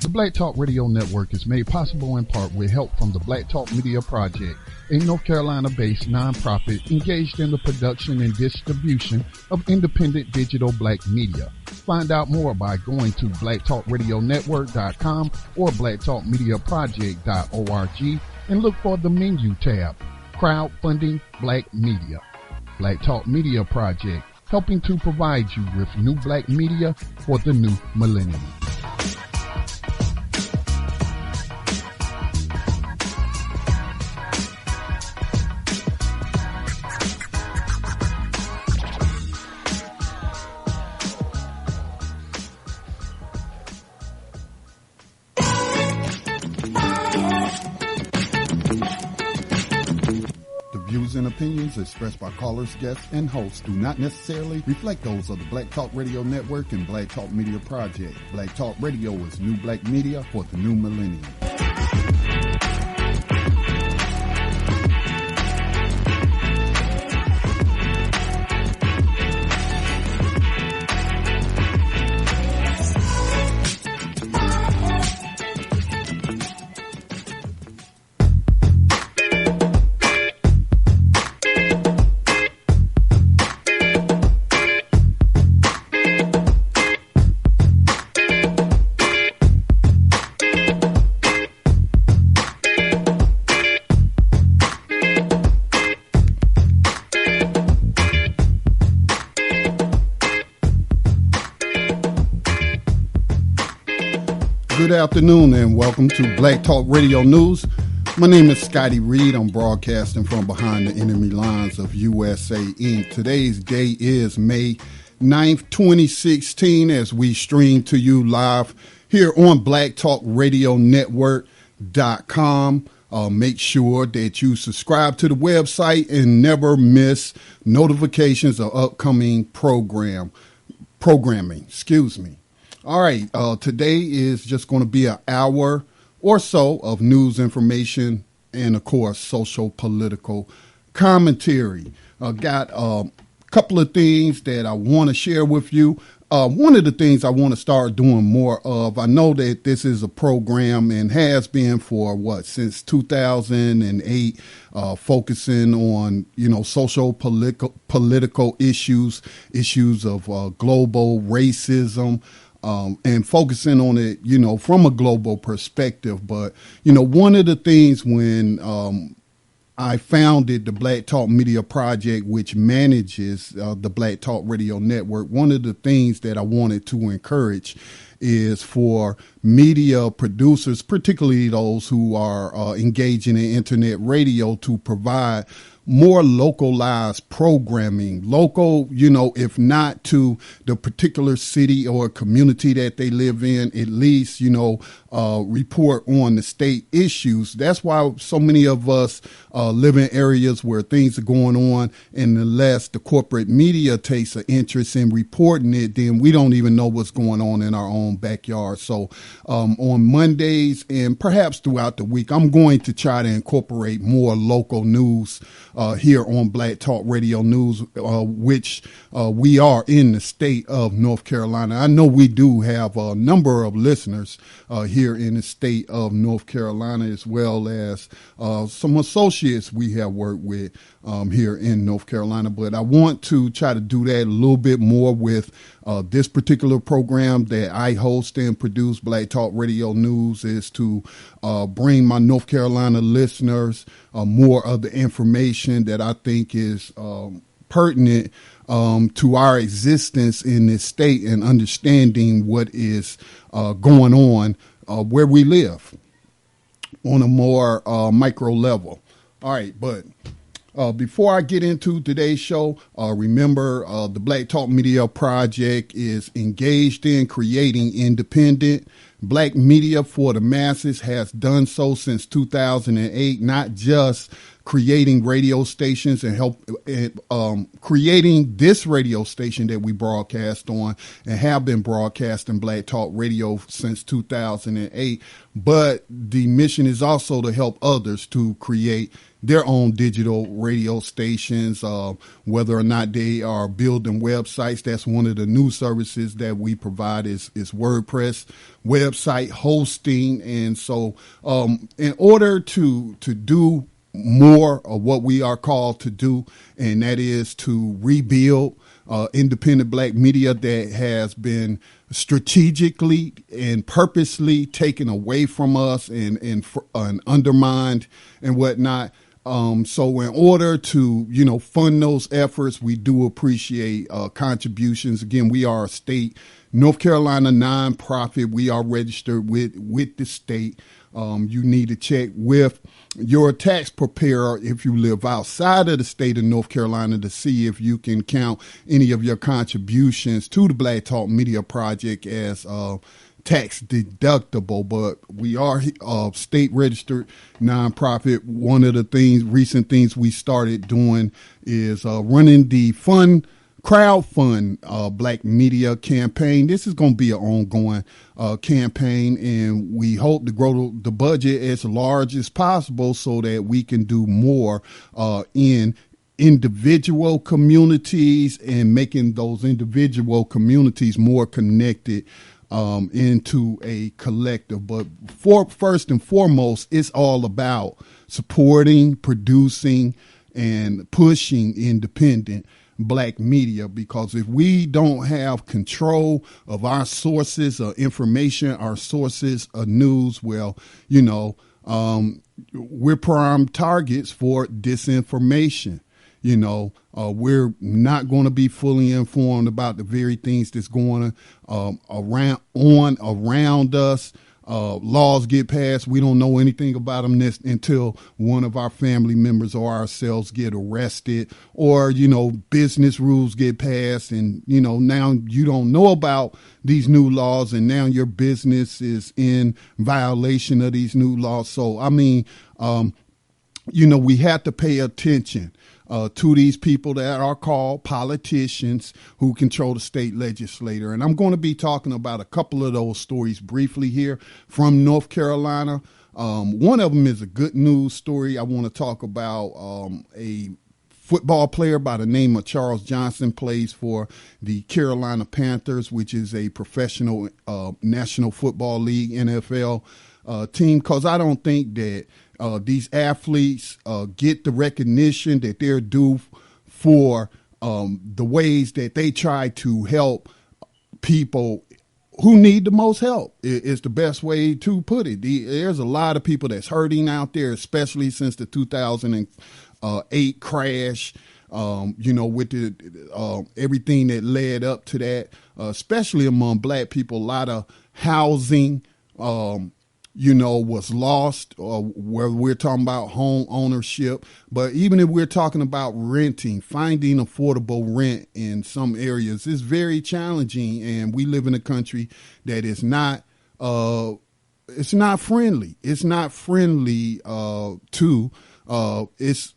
The Black Talk Radio Network is made possible in part with help from the Black Talk Media Project, a North Carolina-based nonprofit engaged in the production and distribution of independent digital black media. Find out more by going to blacktalkradionetwork.com or blacktalkmediaproject.org and look for the menu tab, Crowdfunding Black Media. Black Talk Media Project, helping to provide you with new black media for the new millennium. And opinions expressed by callers, guests, and hosts do not necessarily reflect those of the Black Talk Radio Network and Black Talk Media Project. Black Talk Radio is new black media for the new millennium. Good afternoon and welcome to Black Talk Radio News. My name is Scotty Reed. I'm broadcasting from behind the enemy lines of USA Inc. Today's day is May 9th, 2016, as we stream to you live here on blacktalkradionetwork.com. Make sure that you subscribe to the website and never miss notifications of upcoming programming. All right, today is just going to be an hour or so of news, information, and, of course, social political commentary. Got a couple of things that I want to share with you. One of the things I want to start doing more of, I know that this is a program and has been for since 2008, focusing on, social political issues of global racism, and focusing on it, from a global perspective. But, one of the things when I founded the Black Talk Media Project, which manages the Black Talk Radio Network, one of the things that I wanted to encourage is for media producers, particularly those who are engaging in internet radio, to provide more localized programming, if not to the particular city or community that they live in, at least, report on the state issues. That's why so many of us live in areas where things are going on, and unless the corporate media takes an interest in reporting it, then we don't even know what's going on in our own backyard. So on Mondays and perhaps throughout the week, I'm going to try to incorporate more local news here on Black Talk Radio News, which we are in the state of North Carolina. I know we do have a number of listeners here in the state of North Carolina, as well as some associates we have worked with here in North Carolina. But I want to try to do that a little bit more with this particular program that I host and produce, Black Talk Radio News, is to bring my North Carolina listeners more of the information that I think is pertinent to our existence in this state and understanding what is going on where we live on a more micro level. All right, but before I get into today's show, remember the Black Talk Media Project is engaged in creating independent black media for the masses, has done so since 2008, not just creating radio stations and creating this radio station that we broadcast on and have been broadcasting Black Talk Radio since 2008. But the mission is also to help others to create their own digital radio stations, whether or not they are building websites. That's one of the new services that we provide is WordPress website hosting. And so in order to do more of what we are called to do, and that is to rebuild independent black media that has been strategically and purposely taken away from us and undermined and whatnot. So in order to, fund those efforts, we do appreciate contributions. Again, we are a state, North Carolina nonprofit. We are registered with the state. You need to check with your tax preparer if you live outside of the state of North Carolina to see if you can count any of your contributions to the Black Talk Media Project as tax deductible. But we are a state registered nonprofit. One of the recent things we started doing is running the crowdfund black media campaign. This is going to be an ongoing campaign, and we hope to grow the budget as large as possible so that we can do more in individual communities and making those individual communities more connected into a collective. But first and foremost, it's all about supporting, producing, and pushing independent black media, because if we don't have control of our sources of information, our sources of news, well, we're prime targets for disinformation. We're not going to be fully informed about the very things that's going around us. Laws get passed. We don't know anything about them until one of our family members or ourselves get arrested, or, business rules get passed. And, now you don't know about these new laws, and now your business is in violation of these new laws. So, we have to pay attention to these people that are called politicians who control the state legislature. And I'm going to be talking about a couple of those stories briefly here from North Carolina. One of them is a good news story. I want to talk about a football player by the name of Charles Johnson, plays for the Carolina Panthers, which is a professional National Football League, NFL team, because I don't think that these athletes get the recognition that they're due for the ways that they try to help people who need the most help, is the best way to put it. There's a lot of people that's hurting out there, especially since the 2008 crash, with the everything that led up to that, especially among black people. A lot of housing was lost, where we're talking about home ownership. But even if we're talking about renting, finding affordable rent in some areas is very challenging. And we live in a country that is not, it's not friendly. It's not friendly to its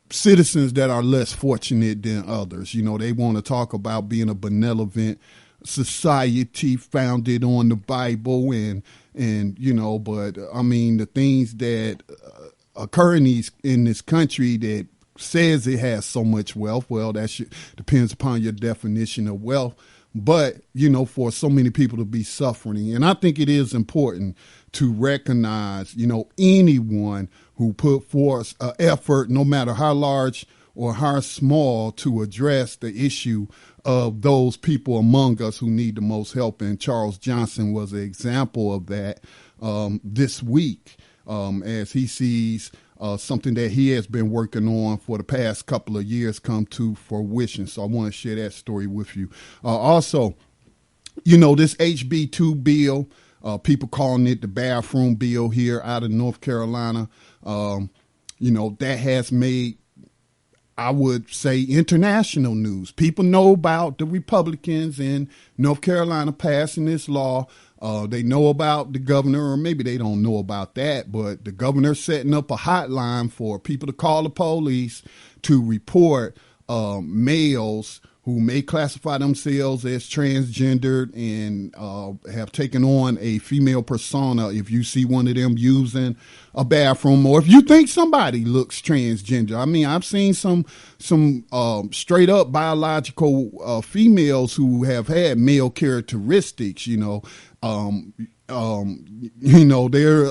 citizens that are less fortunate than others. They want to talk about being a benevolent society founded on the Bible and but the things that occur in this country that says it has so much wealth, well, that depends upon your definition of wealth. But, for so many people to be suffering. And I think it is important to recognize, anyone who put forth an effort, no matter how large or how small, to address the issue of those people among us who need the most help. And Charles Johnson was an example of that this week, as he sees something that he has been working on for the past couple of years come to fruition. So I want to share that story with you. Also, this HB2 bill, people calling it the bathroom bill here out of North Carolina, that has made, I would say, international news. People know about the Republicans in North Carolina passing this law. They know about the governor, or maybe they don't know about that, but the governor setting up a hotline for people to call the police to report males who may classify themselves as transgendered and have taken on a female persona. If you see one of them using a bathroom, or if you think somebody looks transgender, I mean, I've seen some straight up biological females who have had male characteristics. There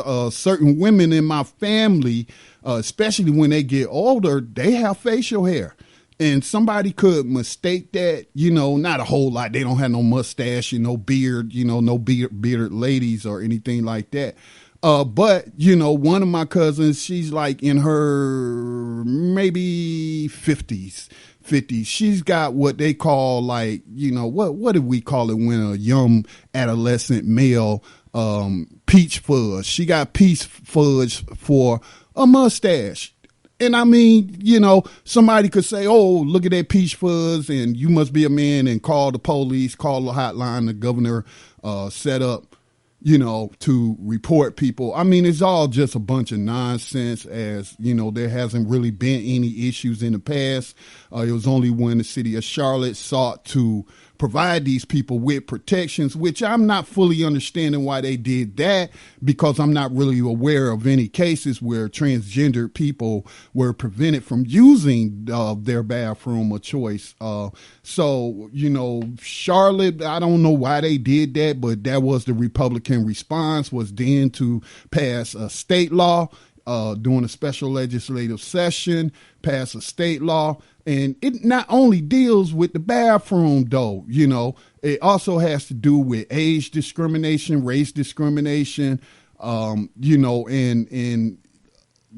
are certain women in my family, especially when they get older, they have facial hair. And somebody could mistake that, not a whole lot. They don't have no mustache and no beard, no bearded ladies or anything like that. But one of my cousins, she's like in her maybe 50s. She's got what they call what do we call it when a young adolescent male, peach fuzz. She got peach fuzz for a mustache. And I mean, somebody could say, oh, look at that peach fuzz, and you must be a man, and call the police, call the hotline the governor set up, to report people. I mean, it's all just a bunch of nonsense, as, there hasn't really been any issues in the past. It was only when the city of Charlotte sought to provide these people with protections, which I'm not fully understanding why they did that, because I'm not really aware of any cases where transgender people were prevented from using their bathroom of choice. Charlotte, I don't know why they did that, but that was the Republican response, was then to pass a state law during a special legislative session, pass a state law. And it not only deals with the bathroom, though, it also has to do with age discrimination, race discrimination, and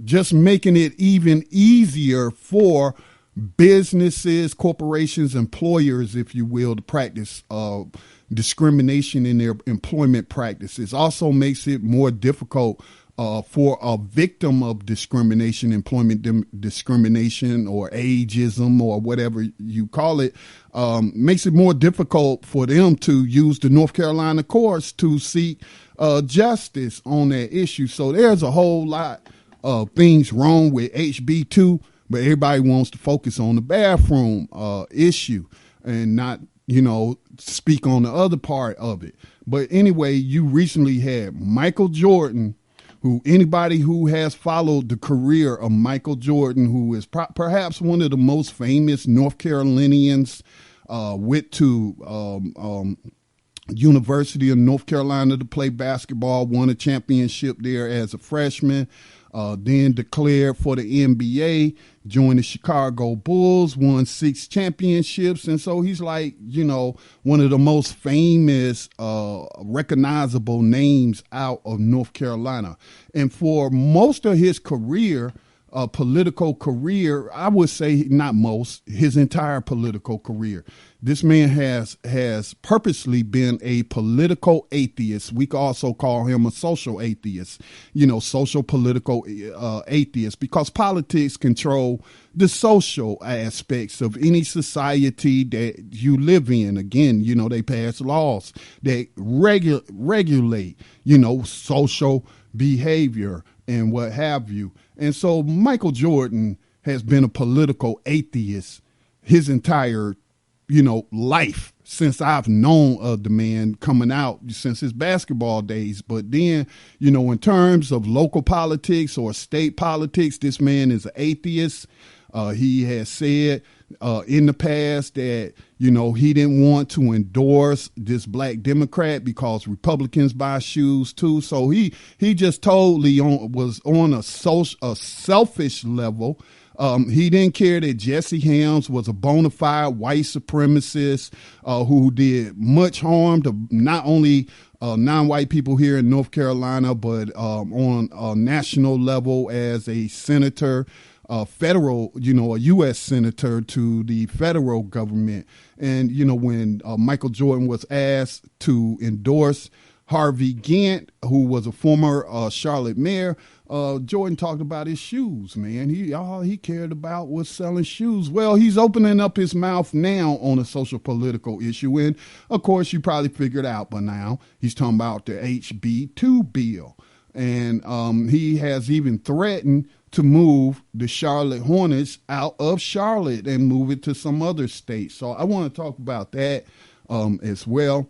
just making it even easier for businesses, corporations, employers, if you will, to practice discrimination in their employment practices. Also makes it more difficult for a victim of discrimination, employment discrimination, or ageism, or whatever you call it, makes it more difficult for them to use the North Carolina courts to seek justice on that issue. So there's a whole lot of things wrong with HB2, but everybody wants to focus on the bathroom issue and not, speak on the other part of it. But anyway, you recently had Michael Jordan, who anybody who has followed the career of Michael Jordan, who is perhaps one of the most famous North Carolinians, went to University of North Carolina to play basketball, won a championship there as a freshman, then declared for the NBA, joined the Chicago Bulls, won 6 championships. And so he's like, one of the most famous, recognizable names out of North Carolina. And for most of his career, political career, I would say not most, his entire political career, this man has purposely been a political atheist. We could also call him a social atheist, social political atheist, because politics control the social aspects of any society that you live in. Again, they pass laws that regulate, social behavior and what have you. And so Michael Jordan has been a political atheist his entire life, since I've known of the man, coming out since his basketball days. But then, in terms of local politics or state politics, this man is an atheist. He has said in the past that, he didn't want to endorse this black Democrat because Republicans buy shoes too. So he just totally was on a selfish level. He didn't care that Jesse Helms was a bona fide white supremacist who did much harm to not only non-white people here in North Carolina, but on a national level as a senator, federal, a U.S. senator to the federal government. And, when Michael Jordan was asked to endorse Harvey Gantt, who was a former Charlotte mayor, Jordan talked about his shoes, man. All he cared about was selling shoes. Well, he's opening up his mouth now on a social political issue. And, of course, you probably figured out by now, he's talking about the HB2 bill. And he has even threatened to move the Charlotte Hornets out of Charlotte and move it to some other state. So I want to talk about that as well.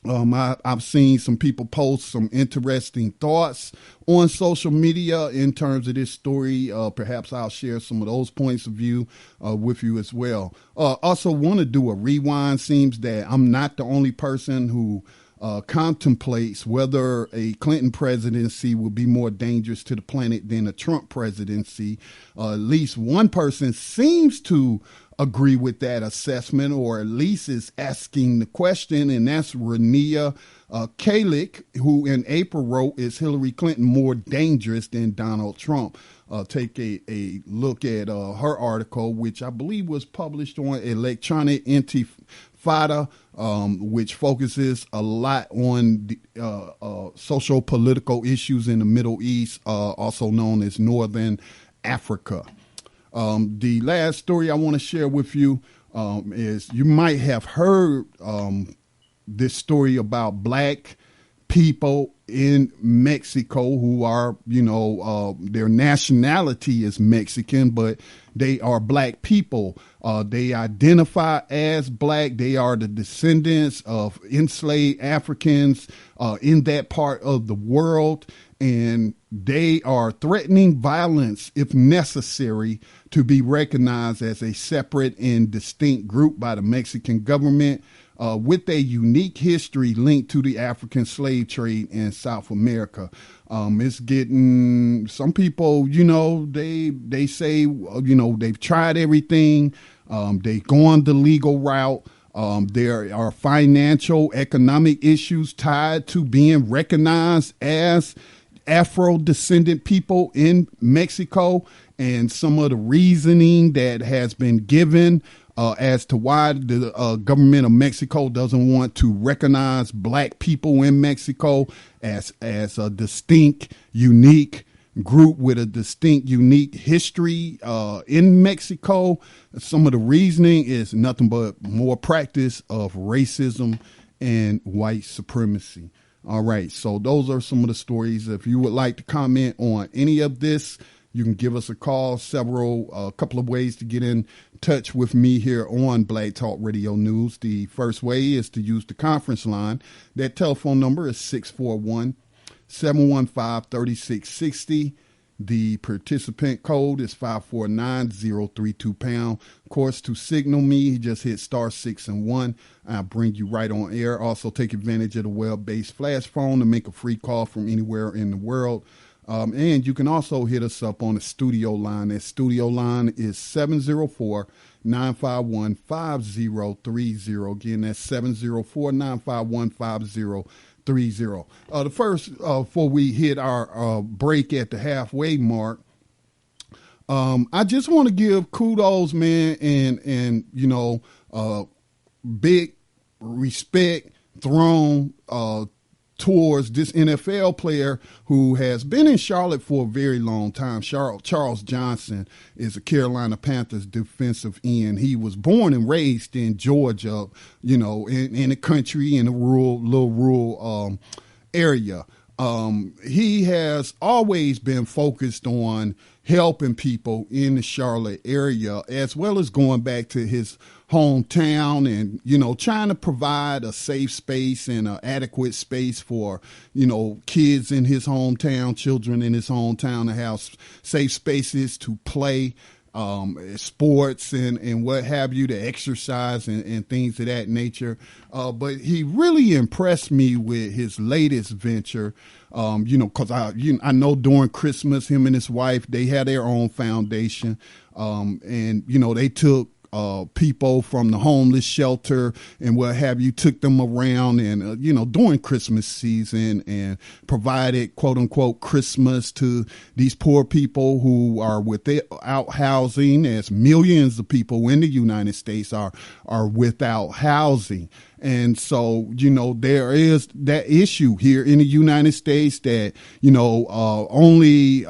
I've seen some people post some interesting thoughts on social media in terms of this story. Perhaps I'll share some of those points of view with you as well. Also want to do a rewind. Seems that I'm not the only person who contemplates whether a Clinton presidency will be more dangerous to the planet than a Trump presidency. At least one person seems to agree with that assessment, or at least is asking the question, and that's Rania Kalik, who in April wrote, "Is Hillary Clinton more dangerous than Donald Trump?" Take a look at her article, which I believe was published on Electronic Intifada, which focuses a lot on social political issues in the Middle East, also known as Northern Africa. The last story I want to share with you is, you might have heard this story about black people in Mexico who are, their nationality is Mexican, but they are black people. They identify as black. They are the descendants of enslaved Africans in that part of the world. And they are threatening violence, if necessary, to be recognized as a separate and distinct group by the Mexican government, with a unique history linked to the African slave trade in South America. It's getting, some people, they say, they've tried everything. They've gone the legal route. There are financial, economic issues tied to being recognized as Afro-descendant people in Mexico, and some of the reasoning that has been given as to why the government of Mexico doesn't want to recognize black people in Mexico as a distinct, unique group with a distinct, unique history in Mexico. Some of the reasoning is nothing but more practice of racism and white supremacy. All right, so those are some of the stories. If you would like to comment on any of this, you can give us a call. A couple of ways to get in touch with me here on Black Talk Radio News. The first way is to use the conference line. That telephone number is 641-715-3660. The participant code is 549-032#. Of course, to signal me, just hit *6 and 1. I'll bring you right on air. Also, take advantage of the web-based flash phone to make a free call from anywhere in the world. And you can also hit us up on the studio line. That studio line is 704-951-5030. Again, that's 704-951-5030. The first, before we hit our break at the halfway mark, I just want to give kudos, man, and big respect thrown towards this NFL player who has been in Charlotte for a very long time. Charles Johnson is a Carolina Panthers defensive end. He was born and raised in Georgia, in the country, in a rural area. He has always been focused on helping people in the Charlotte area, as well as going back to his hometown and, trying to provide a safe space and an adequate space for, kids in his hometown, children in his hometown to have safe spaces to play sports and what have you, to exercise and things of that nature. But he really impressed me with his latest venture. Because I know during Christmas, him and his wife, they had their own foundation. And they took people from the homeless shelter and what have you, took them around and, during Christmas season, and provided quote unquote Christmas to these poor people who are without housing, as millions of people in the United States are without housing. And so, there is that issue here in the United States that, only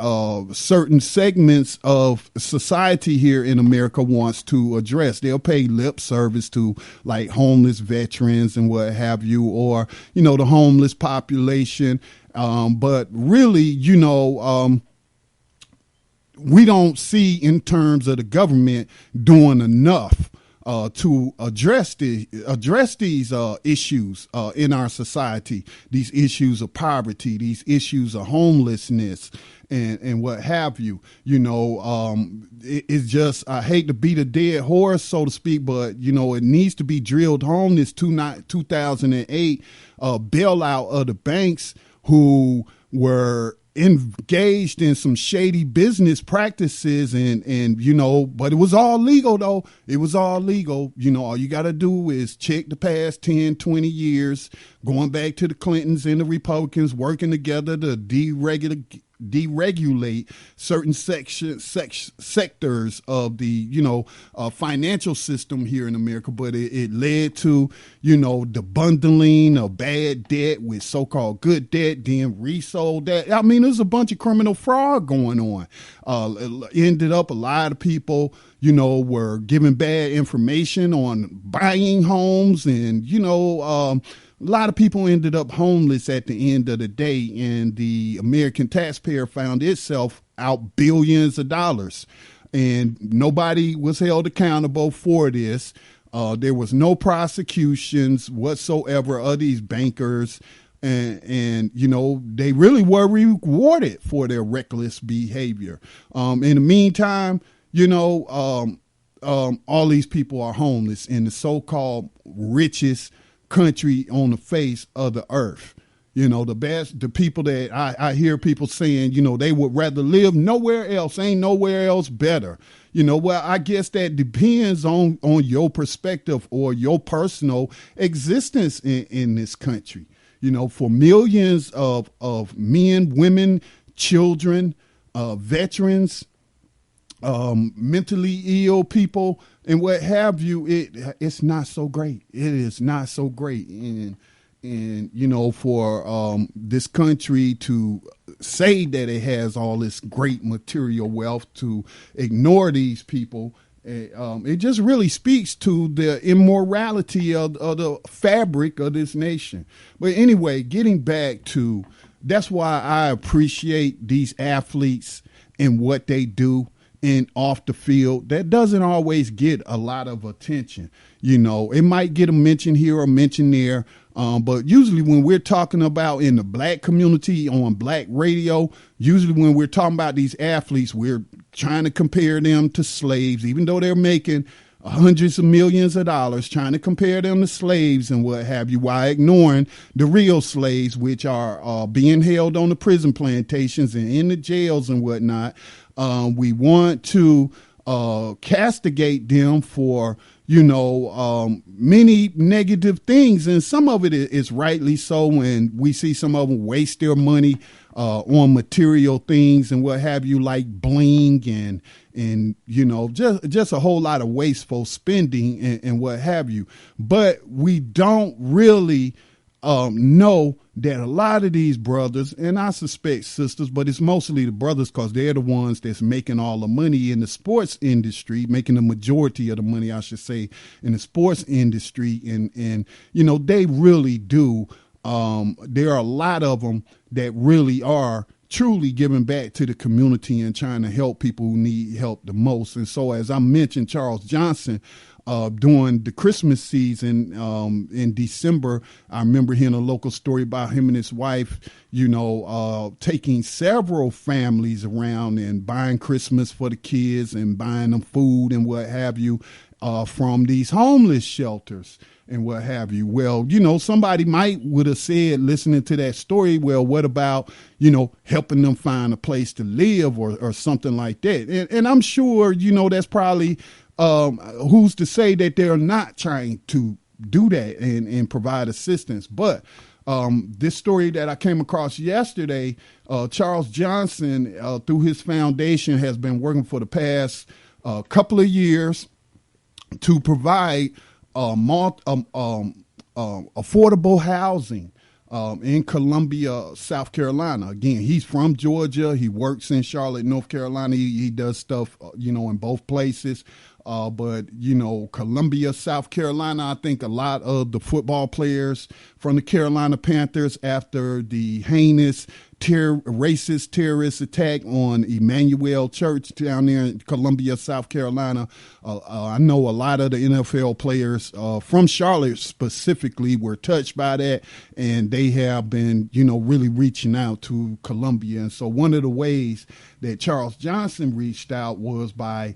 certain segments of society here in America wants to address. They'll pay lip service to like homeless veterans and what have you, or, the homeless population. But really, we don't see in terms of the government doing enough to address these issues in our society, these issues of poverty, these issues of homelessness, and what have you. It's just, I hate to beat a dead horse, so to speak, but it needs to be drilled home. This 2008 bailout of the banks who were engaged in some shady business practices but it was all legal though. It was all legal. All you got to do is check the past 10, 20 years, going back to the Clintons and the Republicans working together to deregulate certain sectors of the financial system here in America, but it led to the bundling of bad debt with so-called good debt, then resold that. I mean, there's a bunch of criminal fraud going on. Ended up a lot of people were given bad information on buying homes, and a lot of people ended up homeless at the end of the day, and the American taxpayer found itself out billions of dollars, and nobody was held accountable for this. There was no prosecutions whatsoever of these bankers, and they really were rewarded for their reckless behavior. In the meantime, all these people are homeless in the so-called richest country on the face of the earth. The people that I hear people saying, they would rather live nowhere else, ain't nowhere else better. Well, I guess that depends on your perspective or your personal existence in this country. For millions of men, women, children, veterans, mentally ill people, and what have you, it's not so great. It is not so great. And for this country to say that it has all this great material wealth, to ignore these people, it just really speaks to the immorality of the fabric of this nation. But anyway, getting back to, that's why I appreciate these athletes and what they do and off the field. That doesn't always get a lot of attention. It might get a mention here or mention there. But usually when we're talking about in the black community on black radio, usually when we're talking about these athletes, we're trying to compare them to slaves, even though they're making hundreds of millions of dollars, trying to compare them to slaves and what have you, while ignoring the real slaves, which are being held on the prison plantations and in the jails and whatnot. We want to castigate them for, many negative things. And some of it is rightly so, when we see some of them waste their money on material things and what have you, like bling and just a whole lot of wasteful spending and what have you. But we don't really know that a lot of these brothers, and I suspect sisters, but it's mostly the brothers because they're the ones that's making all the money in the sports industry, making the majority of the money, I should say, in the sports industry. And they really do. There are a lot of them that really are truly giving back to the community and trying to help people who need help the most. And so, as I mentioned, Charles Johnson, during the Christmas season in December, I remember hearing a local story about him and his wife, taking several families around and buying Christmas for the kids and buying them food and what have you from these homeless shelters and what have you. Well, somebody would have said, listening to that story, well, what about, helping them find a place to live or something like that? And I'm sure, that's probably who's to say that they're not trying to do that and provide assistance. But this story that I came across yesterday, Charles Johnson, through his foundation, has been working for the past couple of years to provide affordable housing in Columbia, South Carolina. Again, he's from Georgia. He works in Charlotte, North Carolina. He does stuff, in both places. But, you know, Columbia, South Carolina, I think a lot of the football players from the Carolina Panthers, after the heinous racist terrorist attack on Emmanuel Church down there in Columbia, South Carolina, I know a lot of the NFL players from Charlotte specifically were touched by that, and they have been, you know, really reaching out to Columbia. And so one of the ways that Charles Johnson reached out was by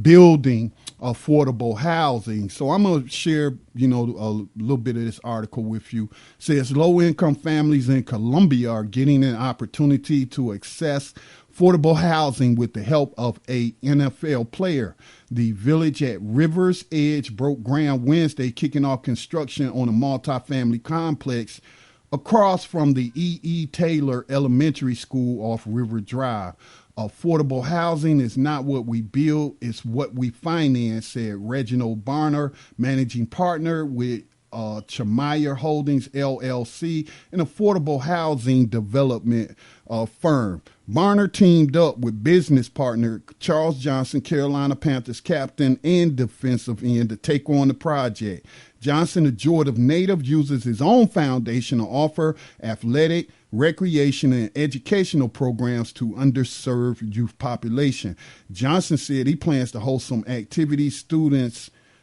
building affordable housing. So I'm going to share, you know, a little bit of this article with you. It says low-income families in Columbia are getting an opportunity to access affordable housing with the help of a NFL player. The village at Rivers Edge broke ground Wednesday, kicking off construction on a multifamily complex across from the E.E. Taylor Elementary School off River Drive. Affordable housing is not what we build, it's what we finance, said Reginald Barner, managing partner with Chmeyer Holdings, LLC, an affordable housing development firm. Barner teamed up with business partner Charles Johnson, Carolina Panthers captain and defensive end, to take on the project. Johnson, a Georgia native, uses his own foundation to offer athletic, recreation, and educational programs to underserved youth population. Johnson said he plans to host some activities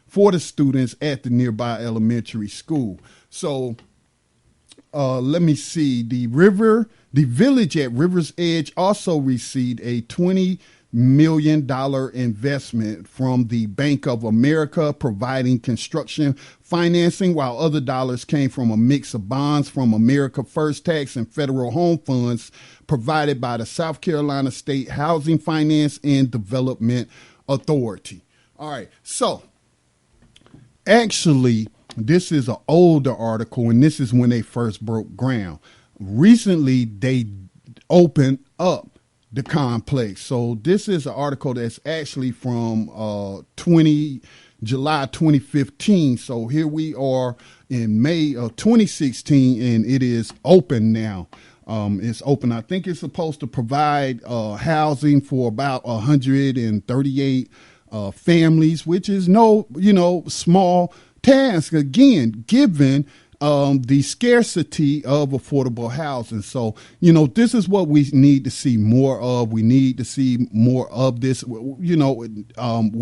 for the students at the nearby elementary school. So let me see. The village at River's Edge also received a $20 million investment from the Bank of America, providing construction financing, while other dollars came from a mix of bonds from America First Tax and federal home funds provided by the South Carolina State Housing Finance and Development Authority. All right, so actually, this is an older article, and this is when they first broke ground. Recently, they opened up the complex. So this is an article that's actually from July 2015. So here we are in May of 2016, and it is open now. It's open. I think it's supposed to provide housing for about 138 families, which is no, small task, again, given the scarcity of affordable housing. So, this is what we need to see more of. We need to see more of this. We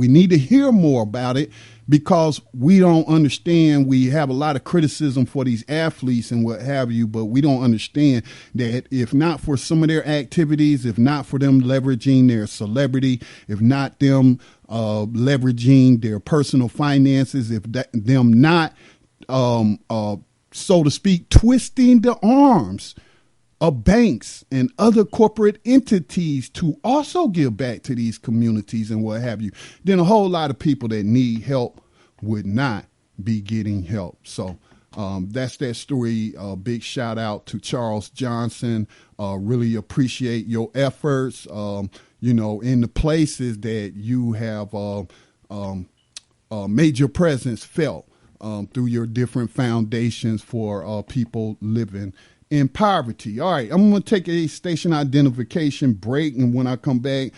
need to hear more about it, because we don't understand. We have a lot of criticism for these athletes and what have you, but we don't understand that if not for some of their activities, if not for them leveraging their celebrity, if not them leveraging their personal finances, if them not so to speak, twisting the arms of banks and other corporate entities to also give back to these communities and what have you, then a whole lot of people that need help would not be getting help. So that's that story. Big shout out to Charles Johnson. Really appreciate your efforts, in the places that you have made your presence felt. Through your different foundations for people living in poverty. All right, I'm going to take a station identification break, and when I come back,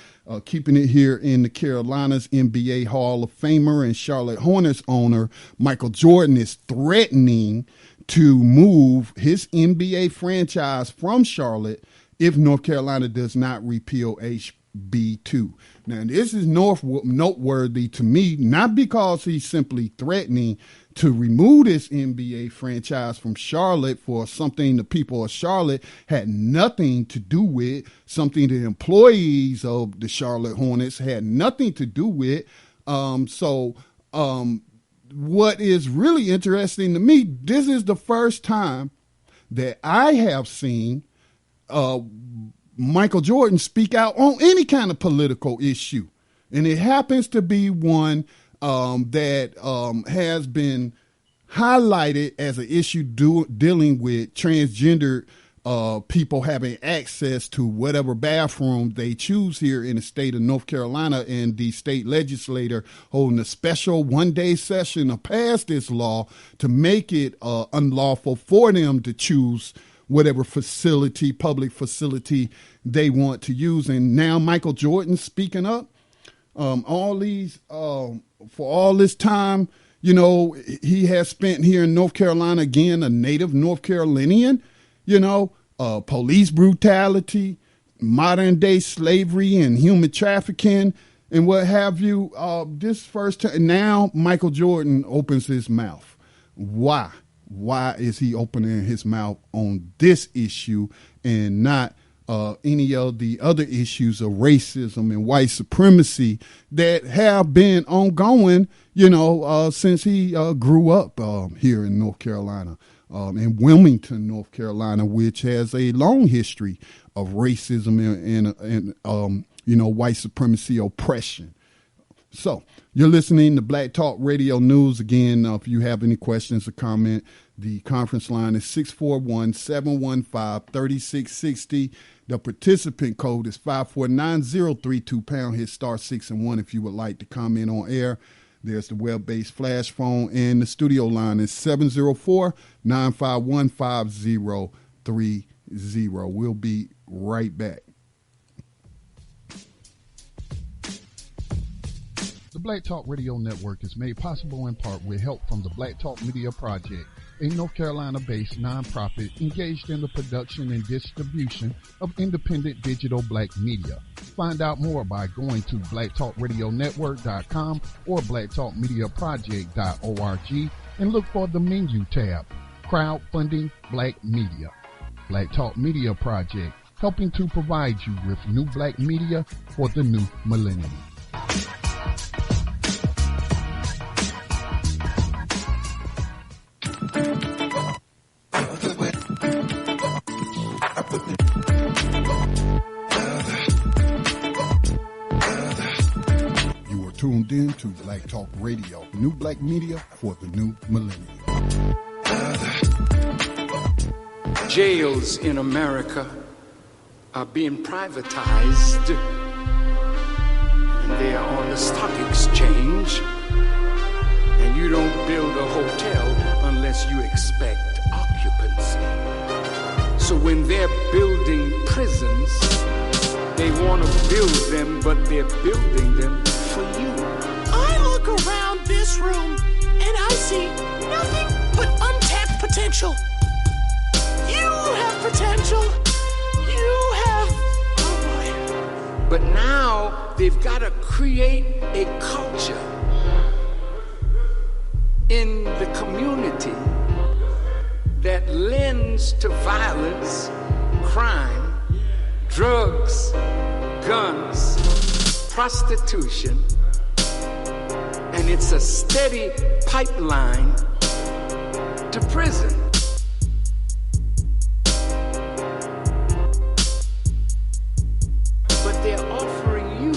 keeping it here in the Carolinas, NBA Hall of Famer and Charlotte Hornets owner Michael Jordan is threatening to move his NBA franchise from Charlotte if North Carolina does not repeal HB2. Now, this is noteworthy to me, not because he's simply threatening to remove this NBA franchise from Charlotte for something the people of Charlotte had nothing to do with, something the employees of the Charlotte Hornets had nothing to do with. What is really interesting to me, this is the first time that I have seen Michael Jordan speak out on any kind of political issue. And it happens to be one that has been highlighted as an issue dealing with transgender people having access to whatever bathroom they choose here in the state of North Carolina, and the state legislator holding a special one-day session to pass this law to make it unlawful for them to choose whatever public facility they want to use. And now Michael Jordan speaking up. all these for all this time, you know, he has spent here in North Carolina, again, a native North Carolinian, you know, police brutality, modern day slavery and human trafficking and what have you. This first time, now Michael Jordan opens his mouth. Why? Why is he opening his mouth on this issue and not any of the other issues of racism and white supremacy that have been ongoing, you know, since he grew up here in North Carolina, in Wilmington, North Carolina, which has a long history of racism and you know, white supremacy oppression. So you're listening to Black Talk Radio News. Again, if you have any questions or comment, the conference line is 641-715-3660. The participant code is 549032 # hit *6 and 1 if you would like to comment on air. There's the web-based flash phone, and the studio line is 704-951-5030. We'll be right back. The Black Talk Radio Network is made possible in part with help from the Black Talk Media Project, a North Carolina-based nonprofit engaged in the production and distribution of independent digital black media. Find out more by going to blacktalkradionetwork.com or blacktalkmediaproject.org and look for the menu tab, Crowdfunding Black Media. Black Talk Media Project, helping to provide you with new black media for the new millennium. You are tuned in to Black Talk Radio, new black media for the new millennium. Jails in America are being privatized, and they are on the stock exchange, and you don't build a hotel unless you expect occupancy. So when they're building prisons, they want to build them, but they're building them for you. I look around this room and I see nothing but untapped potential. You have potential. You have... oh boy. But now they've got to create a culture in the community that lends to violence, crime, drugs, guns, prostitution, and it's a steady pipeline to prison. But they're offering you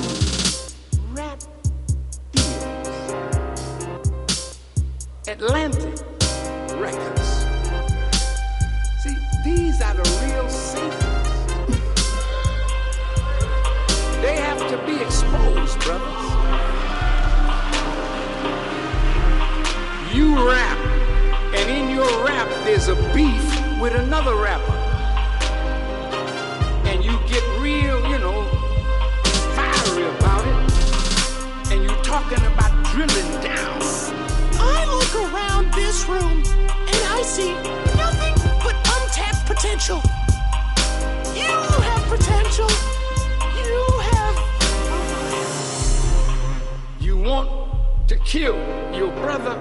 rap deals. Atlantic Records. See, these are the real safers. They have to be exposed, brothers. You rap, and in your rap there's a beef with another rapper. And you get real, you know, fiery about it. And you're talking about drilling down. I look around this room and I see nothing but untapped potential. You have potential. You have... You want to kill your brother.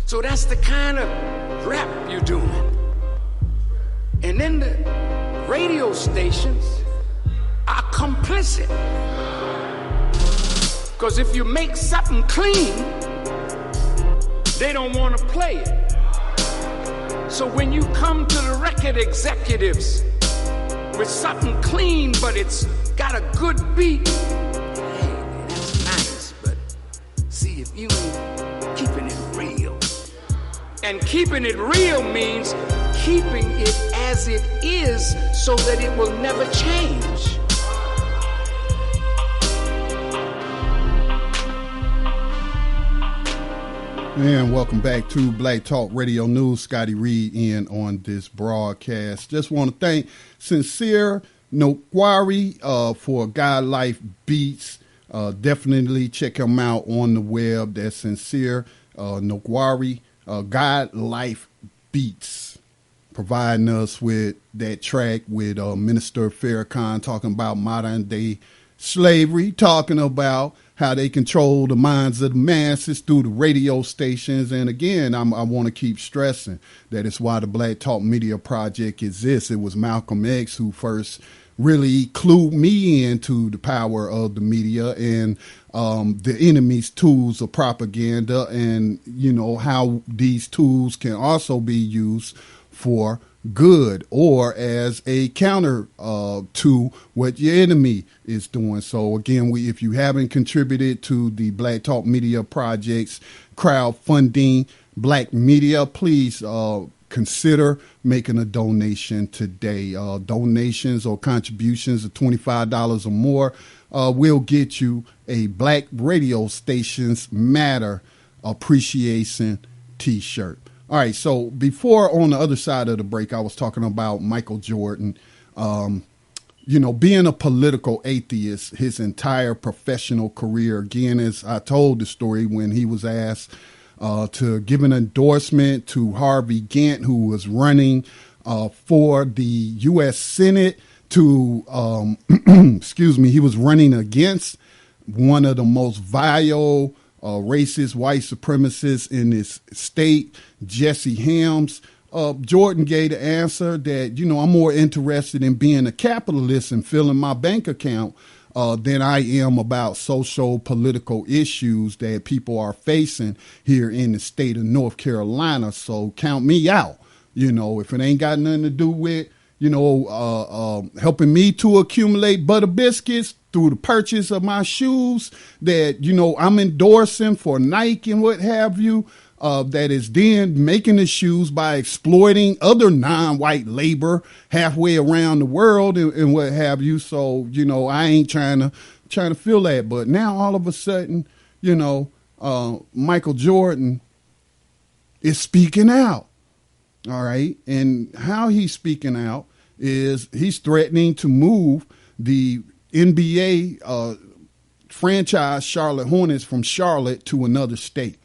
So that's the kind of rap you're doing. And then the radio stations are complicit. Because if you make something clean, they don't want to play it. So when you come to the record executives with something clean, but it's got a good beat, hey, that's nice, but see, if you ain't keeping it real. And keeping it real means keeping it as it is so that it will never change. And welcome back to Black Talk Radio News. Scotty Reed in on this broadcast. Just want to thank Sincere Noquari for God Life Beats Definitely check him out on the web. That's Sincere Nogwari. God Life Beats, providing us with that track with Minister Farrakhan talking about modern day slavery, talking about how they control the minds of the masses through the radio stations. And again, I want to keep stressing that it's why the Black Talk Media Project exists. It was Malcolm X who first really clued me into the power of the media and the enemy's tools of propaganda, and how these tools can also be used for good or as a counter to what your enemy is doing. So again, if you haven't contributed to the Black Talk Media Project's crowdfunding Black Media, please consider making a donation today. Donations or contributions of $25 or more will get you a Black Radio Stations Matter Appreciation T-shirt. All right, so before, on the other side of the break, I was talking about Michael Jordan. Being a political atheist his entire professional career. Again, as I told the story, when he was asked to give an endorsement to Harvey Gantt, who was running for the U.S. Senate to, he was running against one of the most vile racist white supremacists in this state, Jesse Helms. Jordan gave the answer that, I'm more interested in being a capitalist and filling my bank account than I am about social political issues that people are facing here in the state of North Carolina. So count me out. If it ain't got nothing to do with, helping me to accumulate butter biscuits through the purchase of my shoes that, I'm endorsing for Nike and what have you, that is then making the shoes by exploiting other non-white labor halfway around the world and what have you. So, I ain't trying to feel that. But now all of a sudden, Michael Jordan is speaking out. All right. And how he's speaking out is he's threatening to move the NBA franchise Charlotte Hornets from Charlotte to another state.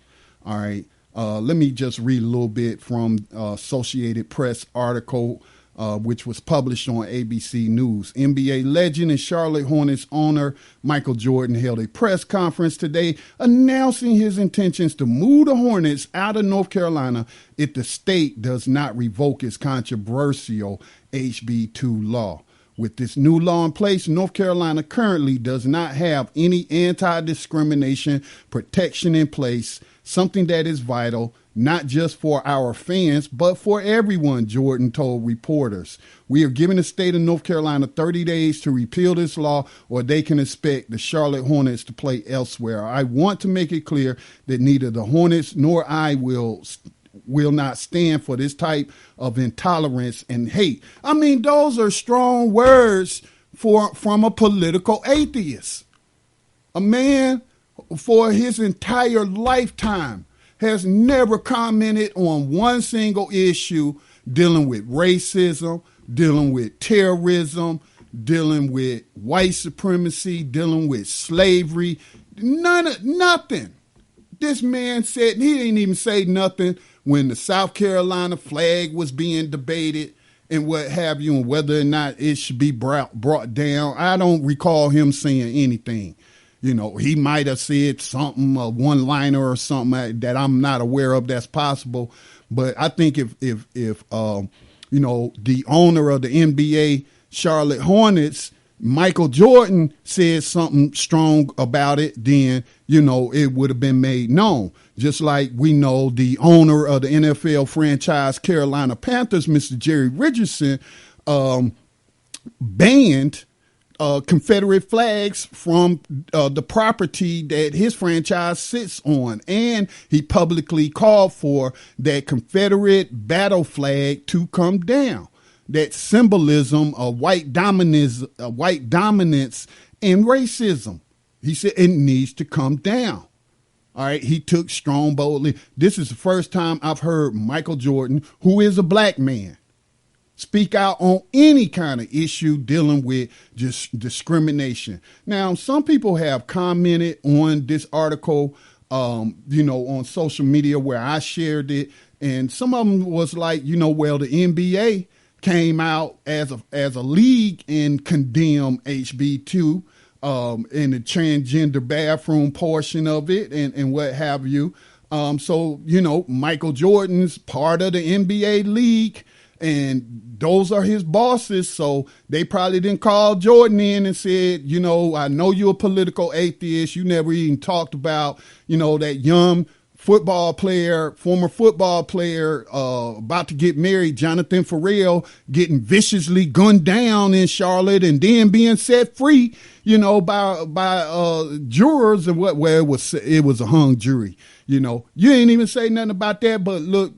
All right. Let me just read a little bit from Associated Press article, which was published on ABC News. NBA legend and Charlotte Hornets owner Michael Jordan held a press conference today announcing his intentions to move the Hornets out of North Carolina if the state does not revoke its controversial HB2 law. With this new law in place, North Carolina currently does not have any anti-discrimination protection in place, something that is vital, not just for our fans, but for everyone, Jordan told reporters. We are giving the state of North Carolina 30 days to repeal this law, or they can expect the Charlotte Hornets to play elsewhere. I want to make it clear that neither the Hornets nor I will not stand for this type of intolerance and hate. I mean, those are strong words from a political atheist. A man for his entire lifetime has never commented on one single issue dealing with racism, dealing with terrorism, dealing with white supremacy, dealing with slavery. Nothing. This man said, he didn't even say nothing when the South Carolina flag was being debated and what have you, and whether or not it should be brought down. I don't recall him saying anything. He might have said something, a one-liner or something that I'm not aware of that's possible. But I think if the owner of the NBA Charlotte Hornets, Michael Jordan, said something strong about it, then, it would have been made known. Just like we know the owner of the NFL franchise Carolina Panthers, Mr. Jerry Richardson, banned Confederate flags from the property that his franchise sits on. And he publicly called for that Confederate battle flag to come down. That symbolism of white dominance and racism. He said it needs to come down. All right. He took strong, boldly. This is the first time I've heard Michael Jordan, who is a black man, speak out on any kind of issue dealing with just discrimination. Now, some people have commented on this article, on social media where I shared it. And some of them was like, well, the NBA came out as a league and condemned HB2 in the transgender bathroom portion of it and what have you. So, Michael Jordan's part of the NBA league, and those are his bosses. So they probably didn't call Jordan in and said, I know you're a political atheist. You never even talked about, that young former football player, about to get married, Jonathan Farrell, getting viciously gunned down in Charlotte and then being set free, by jurors and it was a hung jury. You ain't even say nothing about that, but look,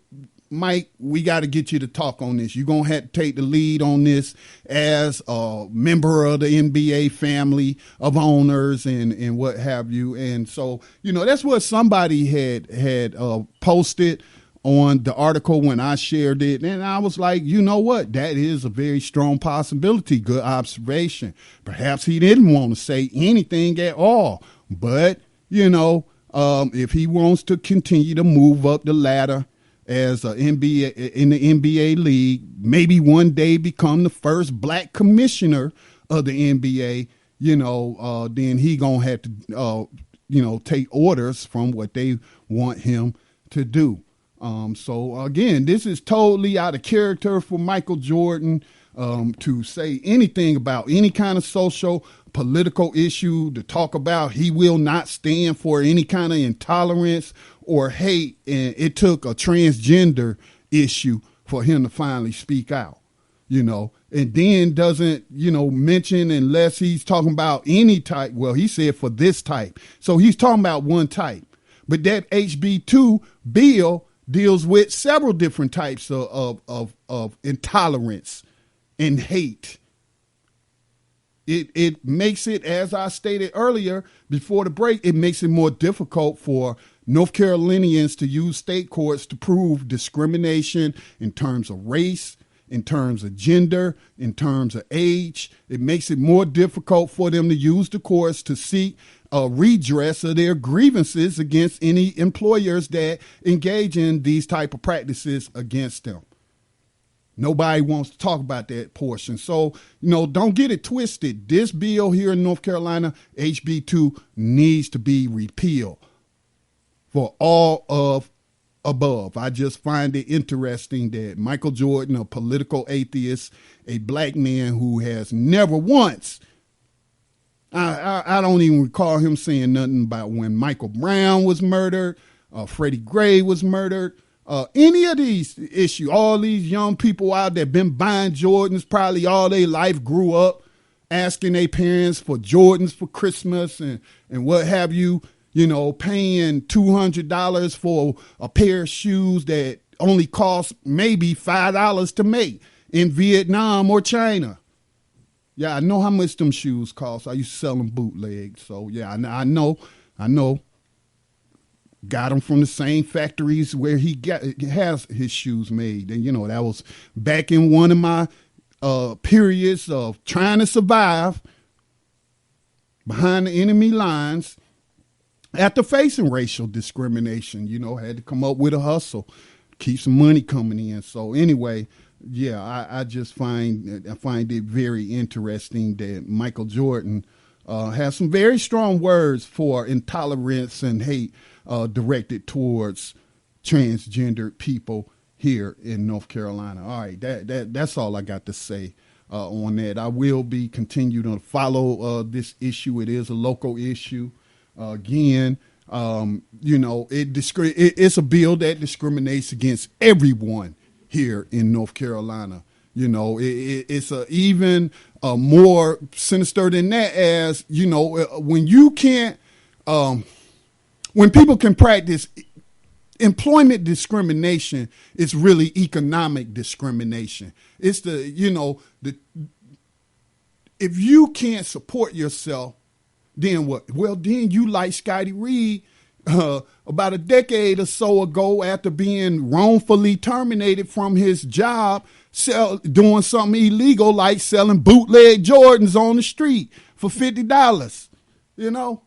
Mike, we got to get you to talk on this. You're going to have to take the lead on this as a member of the NBA family of owners and what have you. And so, that's what somebody had posted on the article when I shared it. And I was like, you know what? That is a very strong possibility. Good observation. Perhaps he didn't want to say anything at all. But, if he wants to continue to move up the ladder as an NBA in the NBA league, maybe one day become the first black commissioner of the NBA, then he gonna have to, take orders from what they want him to do. So again, this is totally out of character for Michael Jordan to say anything about any kind of social political issue, to talk about he will not stand for any kind of intolerance or hate. And it took a transgender issue for him to finally speak out, and then doesn't, mention, unless he's talking about any type. Well, he said for this type. So he's talking about one type. But that HB2 bill deals with several different types of intolerance and hate. It makes it, as I stated earlier before the break, it makes it more difficult for North Carolinians to use state courts to prove discrimination in terms of race, in terms of gender, in terms of age. It makes it more difficult for them to use the courts to seek a redress of their grievances against any employers that engage in these type of practices against them. Nobody wants to talk about that portion. So, don't get it twisted. This bill here in North Carolina, HB2, needs to be repealed for all of above. I just find it interesting that Michael Jordan, a political atheist, a black man who has never once, I don't even recall him saying nothing about when Michael Brown was murdered, Freddie Gray was murdered. Any of these issues, all these young people out there been buying Jordans probably all their life, grew up asking their parents for Jordans for Christmas and what have you, paying $200 for a pair of shoes that only cost maybe $5 to make in Vietnam or China. Yeah, I know how much them shoes cost. I used to sell them bootlegs. So, yeah, I know. Got them from the same factories where he has his shoes made. And, that was back in one of my periods of trying to survive behind the enemy lines after facing racial discrimination. Had to come up with a hustle, keep some money coming in. So anyway, yeah, I just find it very interesting that Michael Jordan has some very strong words for intolerance and hate directed towards transgendered people here in North Carolina. All right, that's all I got to say on that. I will be continuing to follow this issue. It is a local issue. Again, it's a bill that discriminates against everyone here in North Carolina. It's even more sinister than that, as when you can't. When people can practice employment discrimination, it's really economic discrimination. It's if you can't support yourself, then what? Well, then you like Scotty Reed about a decade or so ago, after being wrongfully terminated from his job, doing something illegal like selling bootleg Jordans on the street for $50, you know?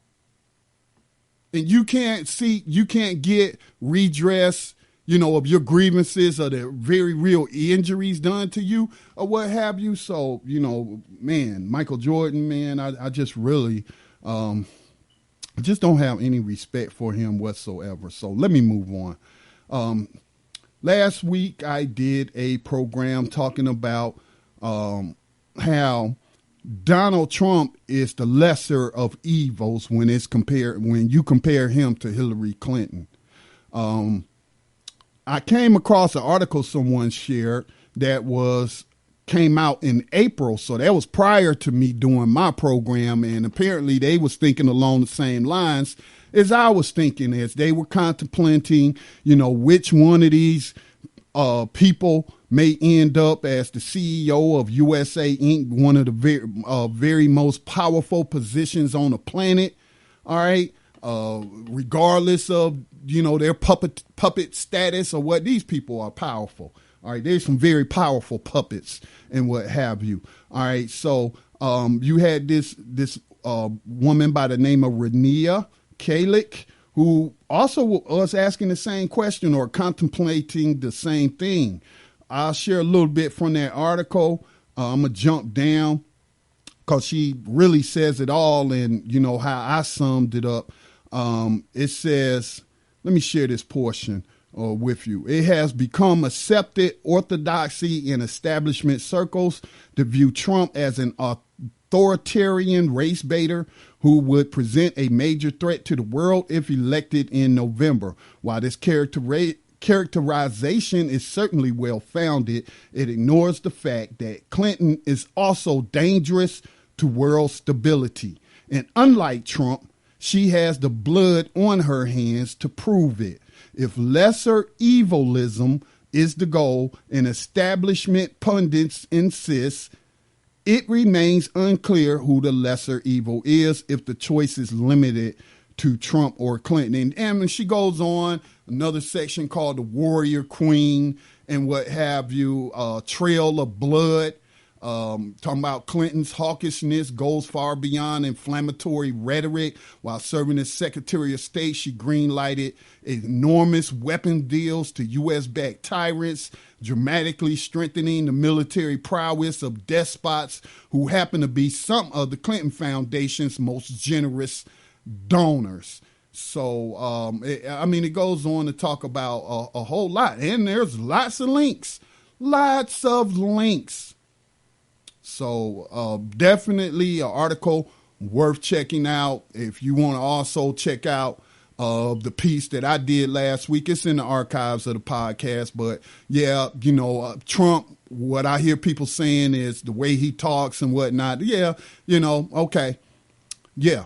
And you can't get redress, you know, of your grievances or the very real injuries done to you or what have you. So, you know, man, Michael Jordan, man, I just really, I just don't have any respect for him whatsoever. So let me move on. Last week I did a program talking about how Donald Trump is the lesser of evils when you compare him to Hillary Clinton. I came across an article someone shared that came out in April, so that was prior to me doing my program, and apparently they was thinking along the same lines as I was thinking as they were contemplating, you know, which one of these people may end up as the CEO of USA Inc., one of the very most powerful positions on the planet, all right, regardless of, you know, their puppet status or what. These people are powerful. All right, there's some very powerful puppets and what have you. All right, so you had this woman by the name of Rania Kalik, who also was asking the same question or contemplating the same thing. I'll share a little bit from that article. I'm going to jump down because she really says it all, and you know how I summed it up. It says, let me share this portion with you. It has become accepted orthodoxy in establishment circles to view Trump as an authoritarian race baiter who would present a major threat to the world if elected in November. While this characterization is certainly well-founded, it ignores the fact that Clinton is also dangerous to world stability. And unlike Trump, she has the blood on her hands to prove it. If lesser evilism is the goal, and establishment pundits insist, it remains unclear who the lesser evil is if the choice is limited to Trump or Clinton. And she goes on, another section called the Warrior Queen and what have you, Trail of Blood. Talking about Clinton's hawkishness goes far beyond inflammatory rhetoric. While serving as Secretary of State, she greenlighted enormous weapon deals to U.S.-backed tyrants, dramatically strengthening the military prowess of despots who happen to be some of the Clinton Foundation's most generous donors. So, it goes on to talk about a whole lot, and there's lots of links. So definitely an article worth checking out. If you want to also check out the piece that I did last week, it's in the archives of the podcast. But yeah, you know, Trump, what I hear people saying is the way he talks and whatnot. Yeah, you know, okay. Yeah.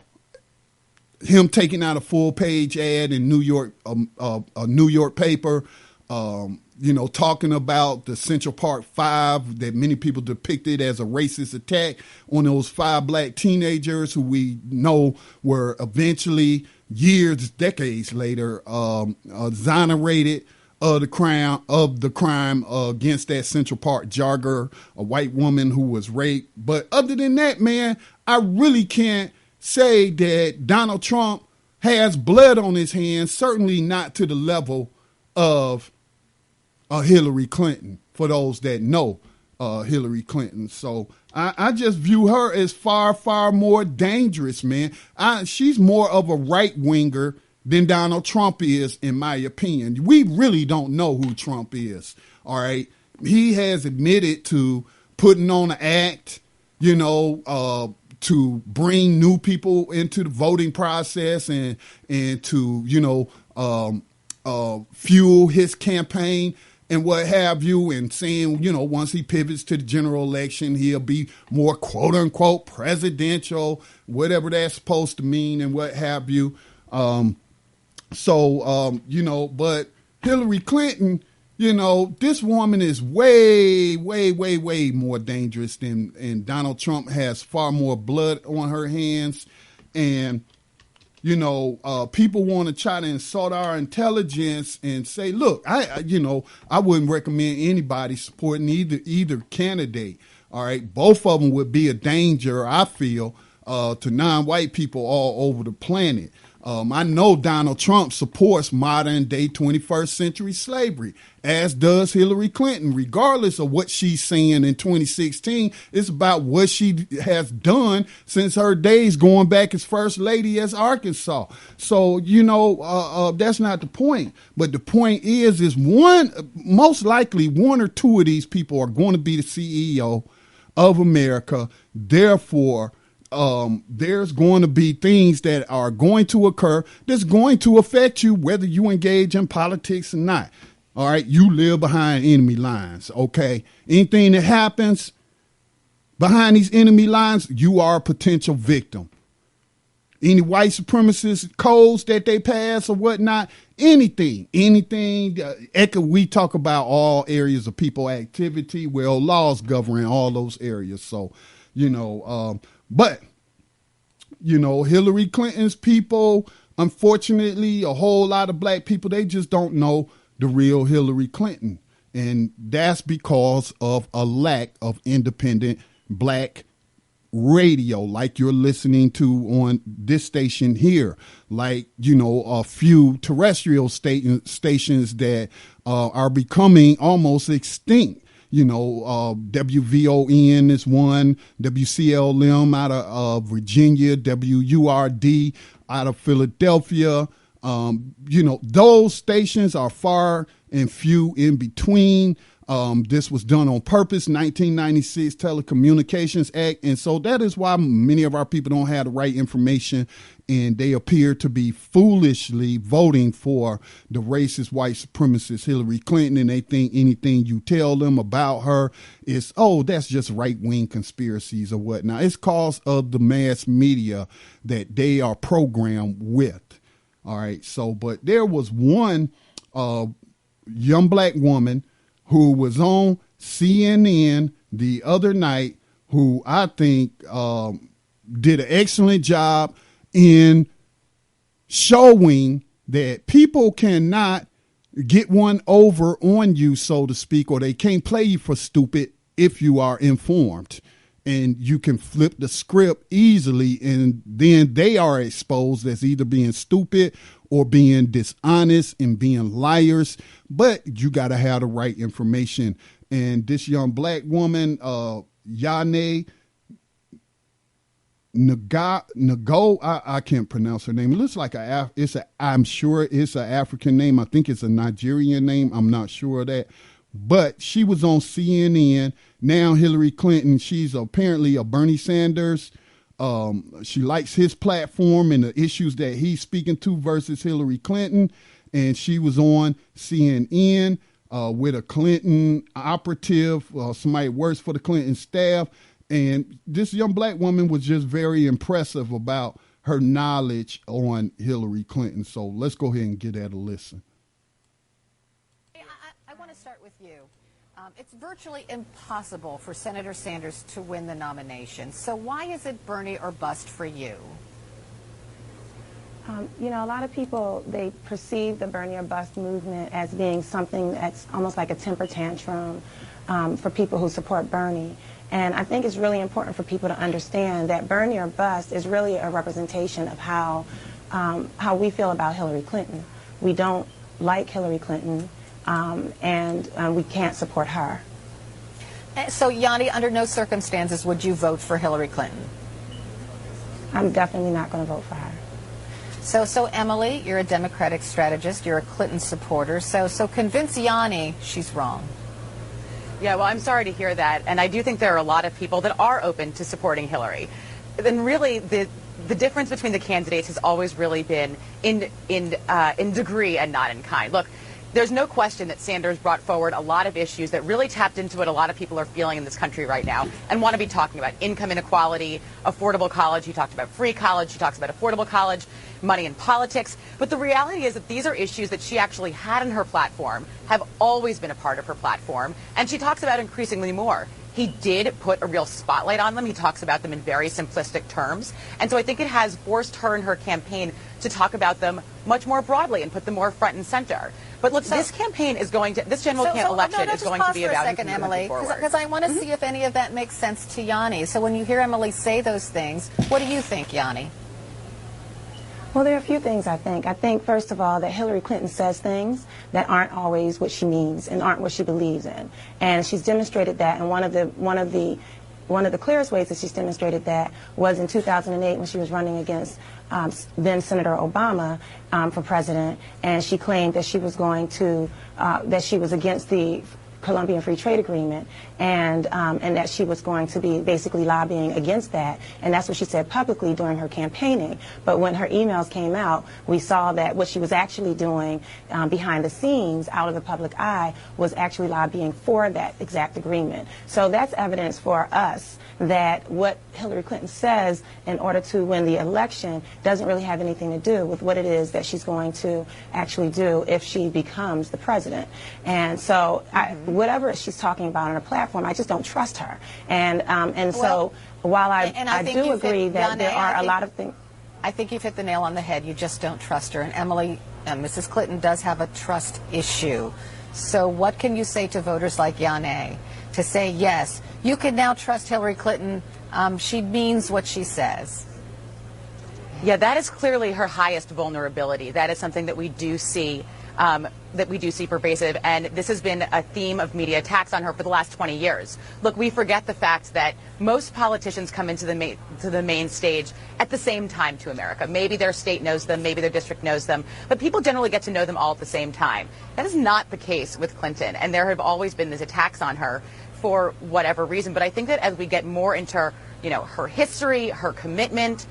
Him taking out a full page ad in New York, a New York paper, you know, talking about the Central Park 5 that many people depicted as a racist attack on those 5 black teenagers who we know were eventually decades later, exonerated of the crime against that Central Park jogger, a white woman who was raped. But other than that, man, I really can't say that Donald Trump has blood on his hands, certainly not to the level of Hillary Clinton, for those that know Hillary Clinton. So I just view her as far, far more dangerous, man. She's more of a right-winger than Donald Trump is, in my opinion. We really don't know who Trump is, all right? He has admitted to putting on an act, you know, to bring new people into the voting process and to, you know, fuel his campaign and what have you, and saying, you know, once he pivots to the general election, he'll be more quote unquote presidential, whatever that's supposed to mean and what have you. You know, but Hillary Clinton, you know, this woman is way, way, way, way more dangerous and Donald Trump has far more blood on her hands. And People want to try to insult our intelligence and say, look, I wouldn't recommend anybody supporting either candidate. All right. Both of them would be a danger, I feel, to non-white people all over the planet. I know Donald Trump supports modern day 21st century slavery, as does Hillary Clinton, regardless of what she's saying in 2016. It's about what she has done since her days going back as first lady as Arkansas. So, that's not the point. But the point is most likely one or two of these people are going to be the CEO of America. Therefore, there's going to be things that are going to occur that's going to affect you, whether you engage in politics or not. All right. You live behind enemy lines. OK, anything that happens behind these enemy lines, you are a potential victim. Any white supremacist codes that they pass or whatnot, anything, we talk about all areas of people activity. Well, laws govern all those areas. So, but, Hillary Clinton's people, unfortunately, a whole lot of black people, they just don't know the real Hillary Clinton. And that's because of a lack of independent black radio, like you're listening to on this station here, like, a few terrestrial stations that are becoming almost extinct. WVON is one, WCLM out of Virginia, WURD out of Philadelphia. Those stations are far and few in between. This was done on purpose, 1996 Telecommunications Act. And so that is why many of our people don't have the right information, and they appear to be foolishly voting for the racist white supremacist Hillary Clinton. And they think anything you tell them about her is, that's just right-wing conspiracies or whatnot. It's cause of the mass media that they are programmed with. All right. So, but there was one young black woman who was on CNN the other night, who I think did an excellent job in showing that people cannot get one over on you, so to speak, or they can't play you for stupid if you are informed. And you can flip the script easily, and then they are exposed as either being stupid or being dishonest and being liars. But you got to have the right information. And this young black woman, Yane Nago, I can't pronounce her name. It looks like I'm sure it's an African name. I think it's a Nigerian name. I'm not sure of that. But she was on CNN. Now Hillary Clinton, she's apparently a Bernie Sanders. She likes his platform and the issues that he's speaking to versus Hillary Clinton. And she was on CNN with a Clinton operative, somebody who works for the Clinton staff. And this young black woman was just very impressive about her knowledge on Hillary Clinton. So let's go ahead and give that a listen. I want to start with you. It's virtually impossible for Senator Sanders to win the nomination. So why is it Bernie or bust for you? A lot of people, they perceive the Bernie or bust movement as being something that's almost like a temper tantrum for people who support Bernie. And I think it's really important for people to understand that Bernie or bust is really a representation of how we feel about Hillary Clinton. We don't like Hillary Clinton. And we can't support her. So, Yanni, under no circumstances would you vote for Hillary Clinton? I'm definitely not going to vote for her. So Emily, you're a Democratic strategist. You're a Clinton supporter. So convince Yanni she's wrong. Yeah, well, I'm sorry to hear that. And I do think there are a lot of people that are open to supporting Hillary. And really, the difference between the candidates has always really been in degree and not in kind. Look, there's no question that Sanders brought forward a lot of issues that really tapped into what a lot of people are feeling in this country right now and want to be talking about: income inequality, affordable college. He talked about free college. He talks about affordable college, money in politics. But the reality is that these are issues that she actually had in her platform, have always been a part of her platform, and she talks about increasingly more. he did put a real spotlight on them. He talks about them in very simplistic terms. And so I think it has forced her and her campaign to talk about them much more broadly and put them more front and center. But look, this campaign is going to, this general election is going to be about second, Emily, because I want to see if any of that makes sense to Yanni. So when you hear Emily say those things, what do you think, Yanni? Well, there are a few things I think. I think, first of all, that Hillary Clinton says things that aren't always what she means and aren't what she believes in. And she's demonstrated that, and one of the clearest ways that she's demonstrated that was in 2008 when she was running against then Senator Obama for president, and she claimed that she was going to, that she was against the Colombian Free Trade Agreement, and that she was going to be basically lobbying against that, and that's what she said publicly during her campaigning. But when her emails came out, we saw that what she was actually doing behind the scenes, out of the public eye, was actually lobbying for that exact agreement. So that's evidence for us that what Hillary Clinton says in order to win the election doesn't really have anything to do with what it is that she's going to actually do if she becomes the president. And so whatever she's talking about on a platform, I just don't trust her. So while I do agree that there are a lot of things. I think you've hit the nail on the head. You just don't trust her. And Emily, Mrs. Clinton does have a trust issue. So what can you say to voters like Yanni to say, yes, you can now trust Hillary Clinton. She means what she says. Yeah, that is clearly her highest vulnerability. That is something that we do see pervasive, and this has been a theme of media attacks on her for the last 20 years. Look, we forget the fact that most politicians come into the main stage at the same time to America. Maybe their state knows them, maybe their district knows them, but people generally get to know them all at the same time. That is not the case with Clinton, and there have always been these attacks on her for whatever reason. But I think that as we get more into, her history, her commitment,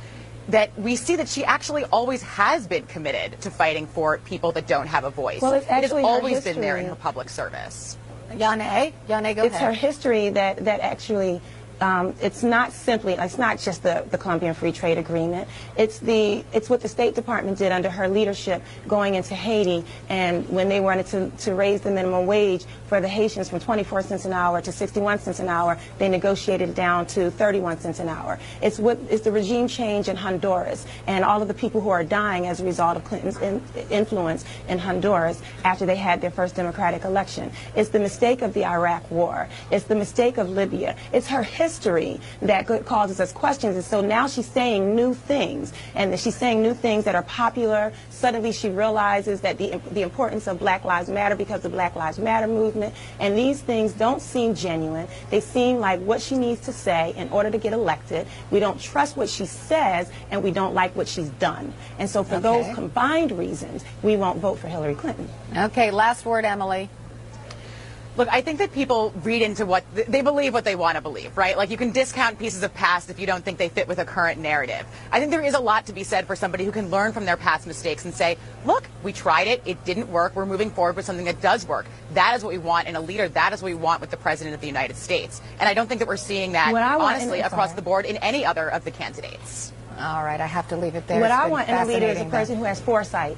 that we see that she actually always has been committed to fighting for people that don't have a voice. Well, it's actually it has always been there in her public service. Yanni, go ahead. It's her history that actually, it's not just the Colombian Free Trade Agreement. It's what the State Department did under her leadership going into Haiti, and when they wanted to raise the minimum wage for the Haitians from 24 cents an hour to 61 cents an hour, they negotiated it down to 31 cents an hour. It's the regime change in Honduras and all of the people who are dying as a result of Clinton's influence in Honduras after they had their first democratic election. It's the mistake of the Iraq War. It's the mistake of Libya. It's her history that causes us questions, and so now she's saying new things, and she's saying new things that are popular. Suddenly she realizes that the importance of Black Lives Matter because of the Black Lives Matter movement, and these things don't seem genuine. They seem like what she needs to say in order to get elected. We don't trust what she says, and we don't like what she's done. And so for those combined reasons, we won't vote for Hillary Clinton. Okay, last word, Emily. Look, I think that people read into what they believe what they want to believe, right? Like, you can discount pieces of past if you don't think they fit with a current narrative. I think there is a lot to be said for somebody who can learn from their past mistakes and say, look, we tried it, it didn't work, we're moving forward with something that does work. That is what we want in a leader. That is what we want with the President of the United States. And I don't think that we're seeing that, honestly, across the board in any other of the candidates. All right, I have to leave it there. What I want in a leader is a person who has foresight.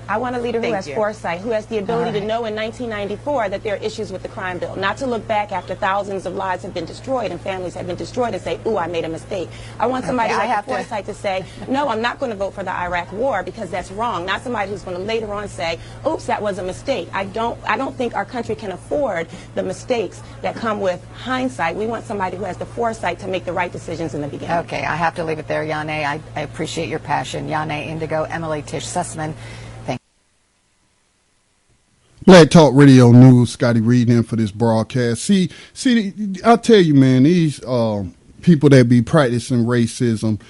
I want a leader who has foresight, who has the ability to know in 1994 that there are issues with the crime bill, not to look back after thousands of lives have been destroyed and families have been destroyed and say, ooh, I made a mistake. I want somebody who has the foresight to say, no, I'm not going to vote for the Iraq war because that's wrong. Not somebody who's going to later on say, oops, that was a mistake. I don't think our country can afford the mistakes that come with hindsight. We want somebody who has the foresight to make the right decisions in the beginning. Okay, I have to leave it there, Yanni. I appreciate your passion. Yanni Indigo, Emily Tish Sussman. Black Talk Radio News, Scotty Reed in for this broadcast. See, I'll tell you, man, these people that be practicing racism,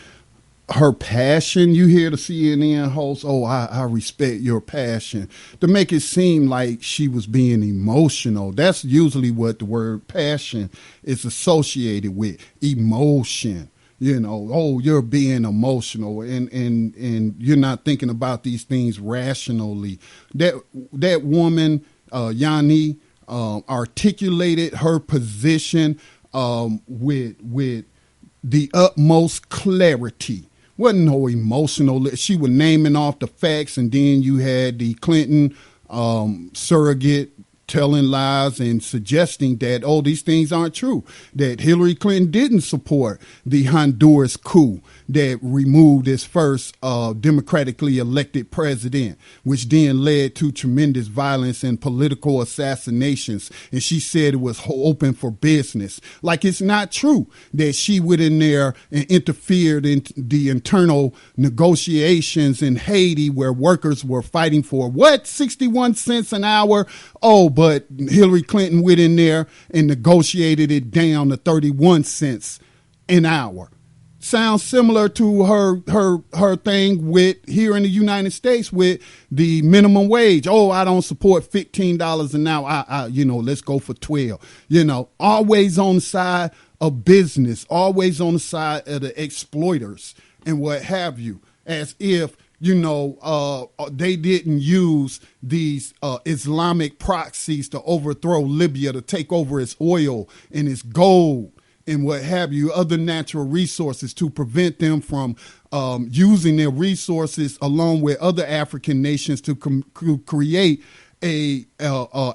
her passion, you hear the CNN host, oh, I respect your passion, to make it seem like she was being emotional. That's usually what the word passion is associated with, emotion. Oh, you're being emotional and you're not thinking about these things rationally. That woman, Yanni, articulated her position with the utmost clarity. Wasn't no emotional. She was naming off the facts, and then you had the Clinton surrogate telling lies and suggesting that, oh, these things aren't true, that Hillary Clinton didn't support the Honduras coup that removed its first democratically elected president, which then led to tremendous violence and political assassinations. And she said it was open for business. Like, it's not true that she went in there and interfered in the internal negotiations in Haiti where workers were fighting for what, 61 cents an hour? Oh, but Hillary Clinton went in there and negotiated it down to 31 cents an hour. Sounds similar to her thing with here in the United States with the minimum wage. Oh, I don't support $15 an hour. Let's go for 12. Always on the side of business, always on the side of the exploiters and what have you, as if they didn't use these Islamic proxies to overthrow Libya, to take over its oil and its gold and what have you, other natural resources, to prevent them from using their resources along with other African nations to create a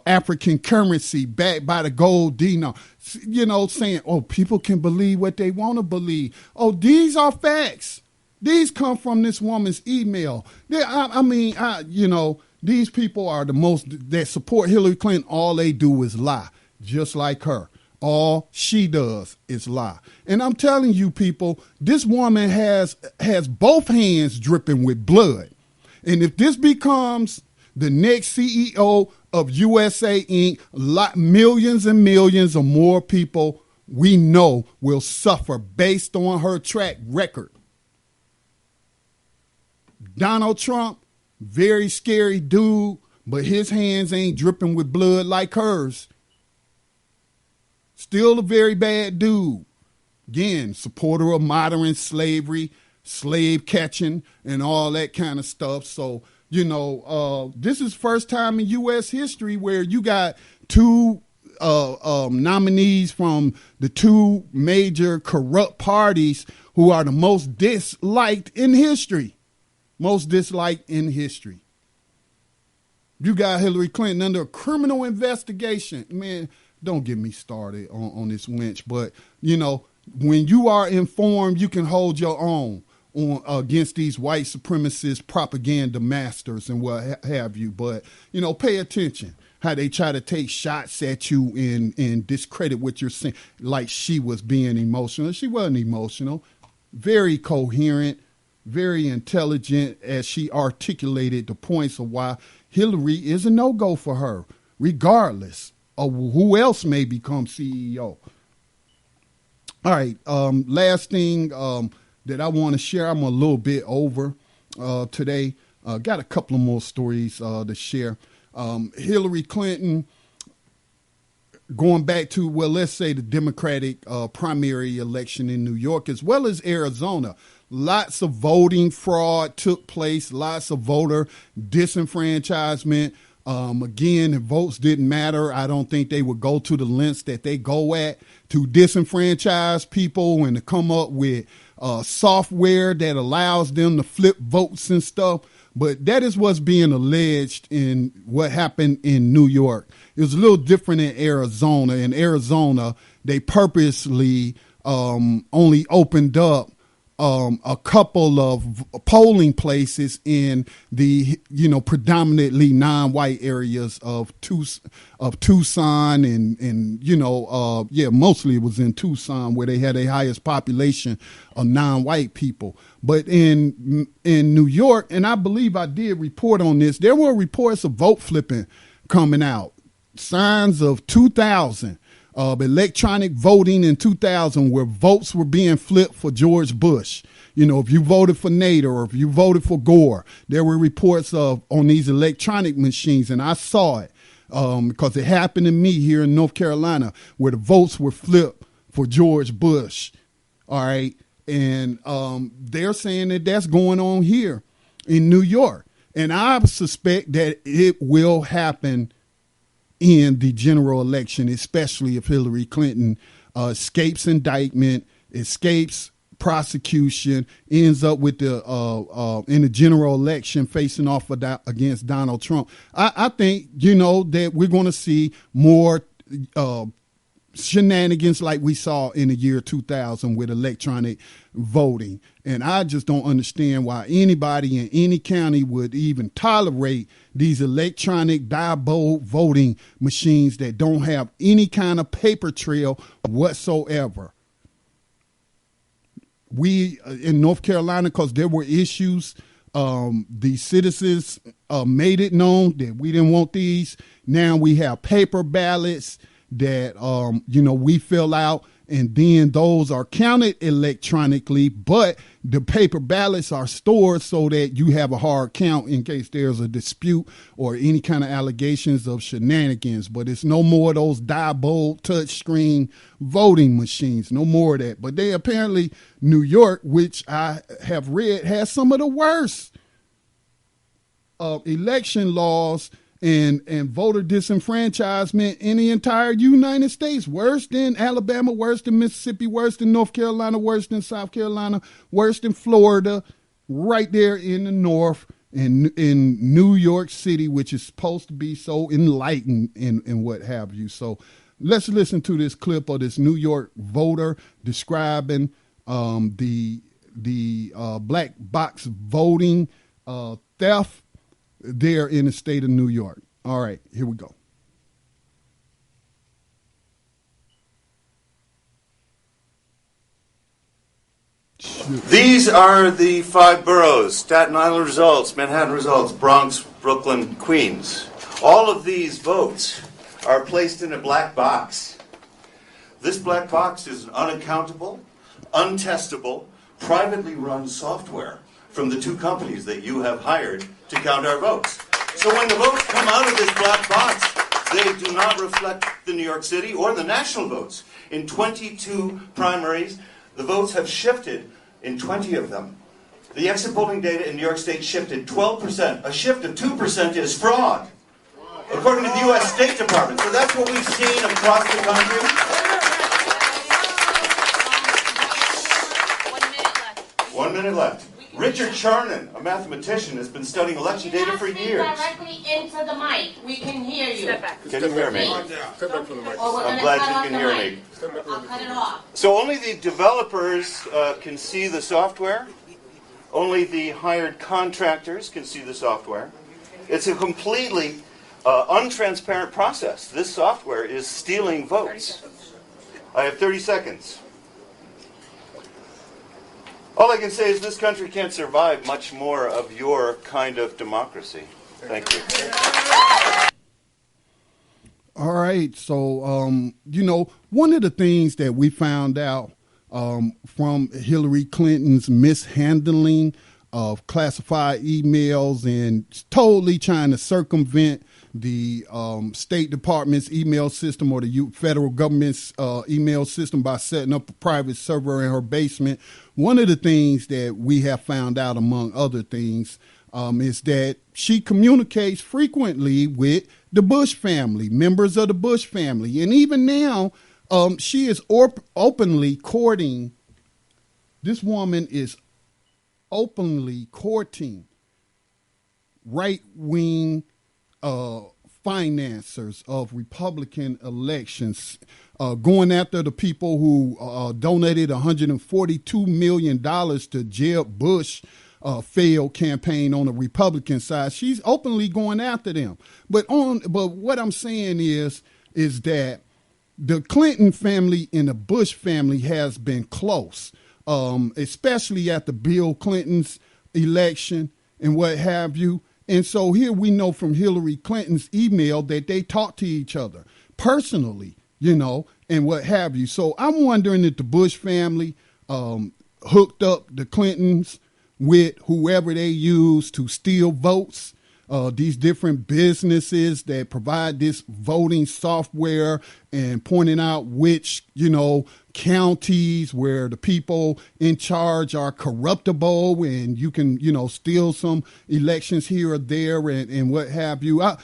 African currency backed by the gold dinar. Saying, oh, people can believe what they want to believe. Oh, these are facts. These come from this woman's email. These people are the most that support Hillary Clinton. All they do is lie, just like her. All she does is lie. And I'm telling you, people, this woman has both hands dripping with blood. And if this becomes the next CEO of USA Inc., millions and millions of more people we know will suffer based on her track record. Donald Trump, very scary dude, but his hands ain't dripping with blood like hers. Still a very bad dude. Again, supporter of modern slavery, slave catching, and all that kind of stuff. So, this is first time in U.S. history where you got two nominees from the two major corrupt parties who are the most disliked in history. Most disliked in history. You got Hillary Clinton under a criminal investigation. Man, don't get me started on this wench. But, when you are informed, you can hold your own against these white supremacist propaganda masters and what have you. But, pay attention how they try to take shots at you and discredit what you're saying, like she was being emotional. She wasn't emotional. Very coherent, very intelligent as she articulated the points of why Hillary is a no-go for her, regardless of who else may become CEO. All right, last thing that I want to share, I'm a little bit over today. Got a couple of more stories to share. Hillary Clinton, going back to, let's say the Democratic primary election in New York, as well as Arizona. Lots of voting fraud took place, lots of voter disenfranchisement. Again, if votes didn't matter, I don't think they would go to the lengths that they go at to disenfranchise people and to come up with software that allows them to flip votes and stuff. But that is what's being alleged in what happened in New York. It was a little different in Arizona. In Arizona, they purposely only opened up a couple of polling places in the, predominantly non-white areas of Tucson and mostly it was in Tucson where they had the highest population of non-white people. But in New York, and I believe I did report on this, there were reports of vote flipping coming out, signs of 2000. Electronic voting in 2000 where votes were being flipped for George Bush. If you voted for Nader or if you voted for Gore, there were reports of on these electronic machines, and I saw it because it happened to me here in North Carolina where the votes were flipped for George Bush. All right. And they're saying that that's going on here in New York. And I suspect that it will happen in the general election, especially if Hillary Clinton escapes indictment, escapes prosecution, ends up with the in the general election facing off against Donald Trump. I think, that we're going to see more shenanigans like we saw in the year 2000 with electronic voting. And I just don't understand why anybody in any county would even tolerate these electronic dial voting machines that don't have any kind of paper trail whatsoever. We in North Carolina, because there were issues, the citizens made it known that we didn't want these. Now we have paper ballots that, we fill out, and then those are counted electronically, but the paper ballots are stored so that you have a hard count in case there's a dispute or any kind of allegations of shenanigans. But it's no more of those dial touch screen voting machines, no more of that. But they apparently, New York, which I have read, has some of the worst election laws and voter disenfranchisement in the entire United States. Worse than Alabama, worse than Mississippi, worse than North Carolina, worse than South Carolina, worse than Florida, right there in the north, in New York City, which is supposed to be so enlightened and what have you. So let's listen to this clip of this New York voter describing the black box voting theft there in the state of New York. All right, here we go. These are the 5 boroughs: Staten Island results, Manhattan results, Bronx, Brooklyn, Queens. All of these votes are placed in a black box. This black box is unaccountable, untestable, privately run software from the 2 companies that you have hired to count our votes. So when the votes come out of this black box, they do not reflect the New York City or the national votes. In 22 primaries, the votes have shifted in 20 of them. The exit polling data in New York State shifted 12%. A shift of 2% is fraud, according to the U.S. State Department. So that's what we've seen across the country. 1 minute left. Richard Charnan, a mathematician, has been studying election data for years. Directly into the mic. We can hear you. Can you hear me? I'm glad you can hear me. I'll cut it off. So only the developers can see the software. Only the hired contractors can see the software. It's a completely untransparent process. This software is stealing votes. I have 30 seconds. All I can say is this country can't survive much more of your kind of democracy. Thank you. All right. So, one of the things that we found out from Hillary Clinton's mishandling of classified emails and totally trying to circumvent the State Department's email system or the federal government's email system by setting up a private server in her basement. One of the things that we have found out, among other things, is that she communicates frequently with the Bush family, members of the Bush family. And even now, she is openly courting, this woman is openly courting right-wing financiers of Republican elections, going after the people who donated $142 million to Jeb Bush failed campaign on the Republican side. She's openly going after them. But what I'm saying is that the Clinton family and the Bush family has been close, especially after Bill Clinton's election and what have you. And so here we know from Hillary Clinton's email that they talk to each other personally, and what have you. So I'm wondering if the Bush family hooked up the Clintons with whoever they use to steal votes, these different businesses that provide this voting software, and pointing out which, counties where the people in charge are corruptible and you can, steal some elections here or there and what have you. I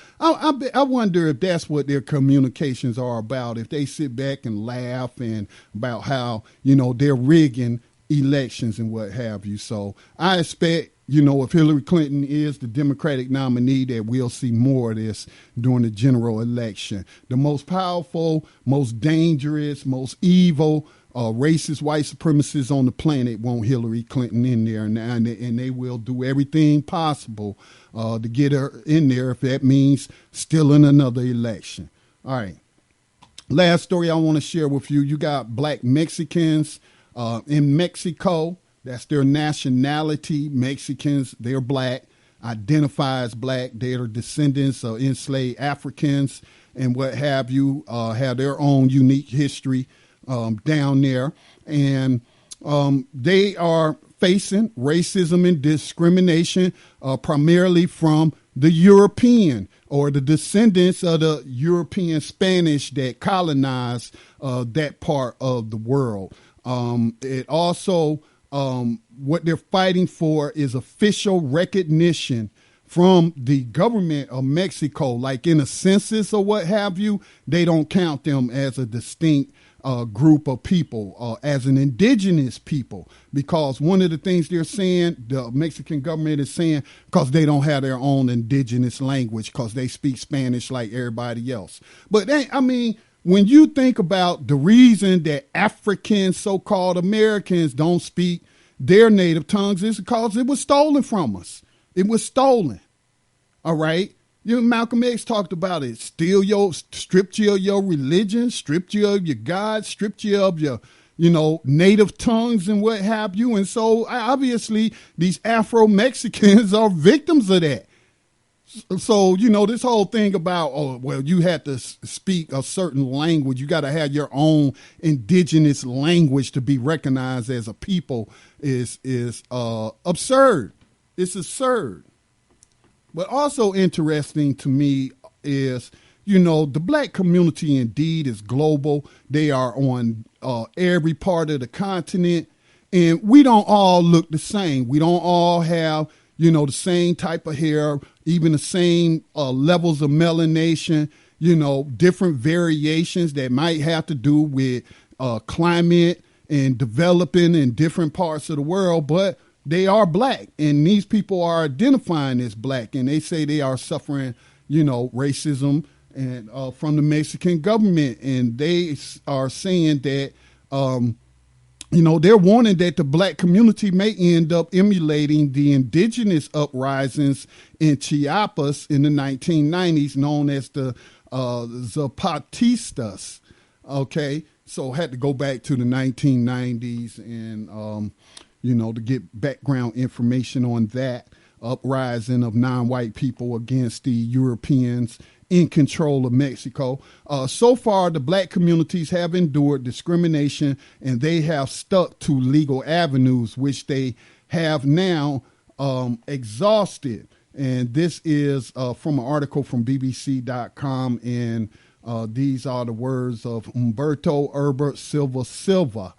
wonder if that's what their communications are about, if they sit back and laugh and about how, they're rigging elections and what have you. So I expect, if Hillary Clinton is the Democratic nominee, that we'll see more of this during the general election. The most powerful, most dangerous, most evil, racist white supremacists on the planet want Hillary Clinton in there, and they will do everything possible to get her in there if that means stealing another election. All right. Last story I want to share with you. You got black Mexicans in Mexico. That's their nationality. Mexicans, they're black, identify as black. They're descendants of enslaved Africans and what have you, have their own unique history down there. And they are facing racism and discrimination primarily from the European or the descendants of the European Spanish that colonized that part of the world. It also, what they're fighting for is official recognition from the government of Mexico, like in a census or what have you. They don't count them as a distinct group of people, as an indigenous people, because one of the things they're saying, the Mexican government is saying, because they don't have their own indigenous language, because they speak Spanish like everybody else. But when you think about the reason that African so-called Americans don't speak their native tongues, is because it was stolen from us. It was stolen. All right. Malcolm X talked about it. Stripped you of your religion, stripped you of your God, stripped you of your, native tongues and what have you. And so obviously these Afro-Mexicans are victims of that. So, this whole thing about, you had to speak a certain language. You got to have your own indigenous language to be recognized as a people is absurd. It's absurd. But also interesting to me is, the black community indeed is global. They are on every part of the continent, and we don't all look the same. We don't all have, the same type of hair, even the same levels of melanation, different variations that might have to do with climate and developing in different parts of the world, but they are black, and these people are identifying as black, and they say they are suffering, racism and from the Mexican government, and they are saying that, they're warning that the black community may end up emulating the indigenous uprisings in Chiapas in the 1990s, known as the Zapatistas. Okay, so had to go back to the 1990s and to get background information on that uprising of non-white people against the Europeans in control of Mexico. So far, the black communities have endured discrimination, and they have stuck to legal avenues, which they have now exhausted. And this is from an article from BBC.com, and these are the words of Humberto Herbert Silva,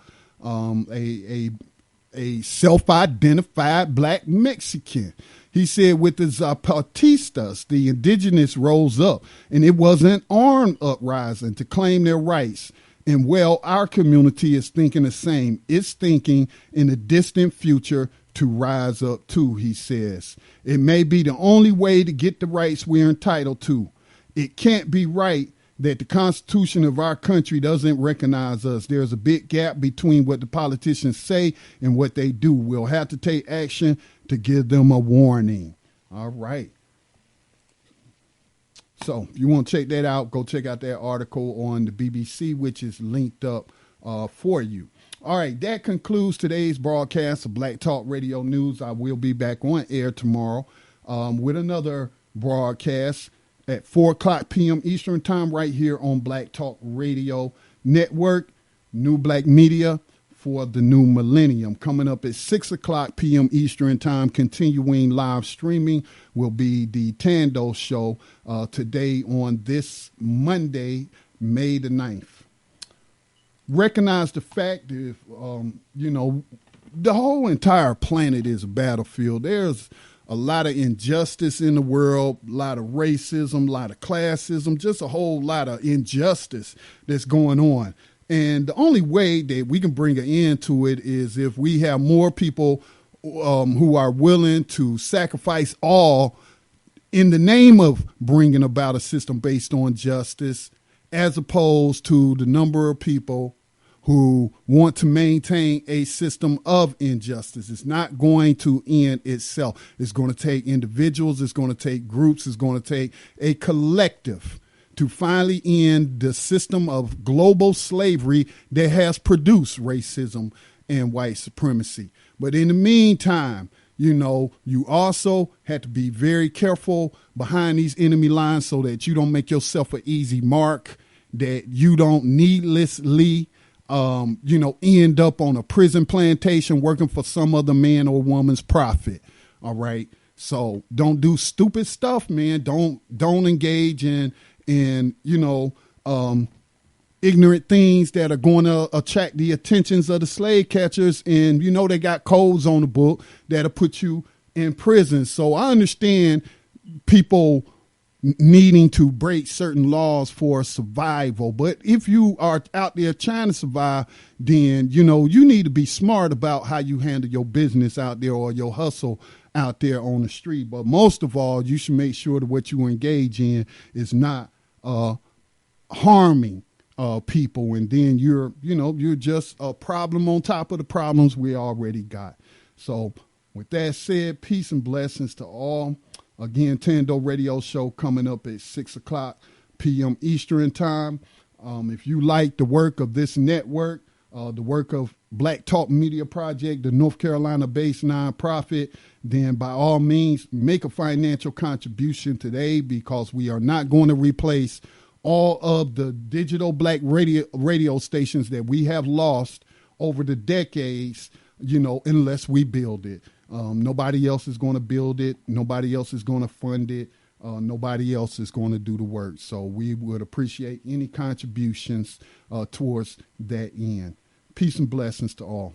a self-identified black Mexican. He said, with the Zapatistas, the indigenous rose up, and it was an armed uprising to claim their rights. And our community is thinking the same. It's thinking in the distant future to rise up too, he says. It may be the only way to get the rights we're entitled to. It can't be right that the Constitution of our country doesn't recognize us. There's a big gap between what the politicians say and what they do. We'll have to take action to give them a warning. All right. So if you want to check that out, go check out that article on the BBC, which is linked up for you. All right, that concludes today's broadcast of Black Talk Radio News. I will be back on air tomorrow with another broadcast at 4:00 p.m. Eastern Time right here on Black Talk Radio Network, New Black Media for the new millennium. Coming up at 6:00 p.m. Eastern Time, continuing live streaming, will be the Tando Show today on this Monday, May the 9th. Recognize the fact that, the whole entire planet is a battlefield. There's a lot of injustice in the world, a lot of racism, a lot of classism, just a whole lot of injustice that's going on. And the only way that we can bring an end to it is if we have more people who are willing to sacrifice all in the name of bringing about a system based on justice, as opposed to the number of people who want to maintain a system of injustice. It's not going to end itself. It's going to take individuals, it's going to take groups, it's going to take a collective to finally end the system of global slavery that has produced racism and white supremacy. But in the meantime, you also have to be very careful behind these enemy lines so that you don't make yourself an easy mark, that you don't needlessly end up on a prison plantation working for some other man or woman's profit. All right. So don't do stupid stuff, man. Don't engage in ignorant things that are going to attract the attentions of the slave catchers. And, they got codes on the book that'll put you in prison. So I understand people needing to break certain laws for survival. But if you are out there trying to survive, then, you need to be smart about how you handle your business out there or your hustle out there on the street. But most of all, you should make sure that what you engage in is not harming people. And then you're just a problem on top of the problems we already got. So with that said, peace and blessings to all. Again, Tando Radio Show coming up at 6 o'clock p.m. Eastern Time. If you like the work of this network, the work of Black Talk Media Project, the North Carolina-based nonprofit, then by all means, make a financial contribution today, because we are not going to replace all of the digital black radio stations that we have lost over the decades, unless we build it. Nobody else is going to build it. Nobody else is going to fund it. Nobody else is going to do the work. So we would appreciate any contributions towards that end. Peace and blessings to all.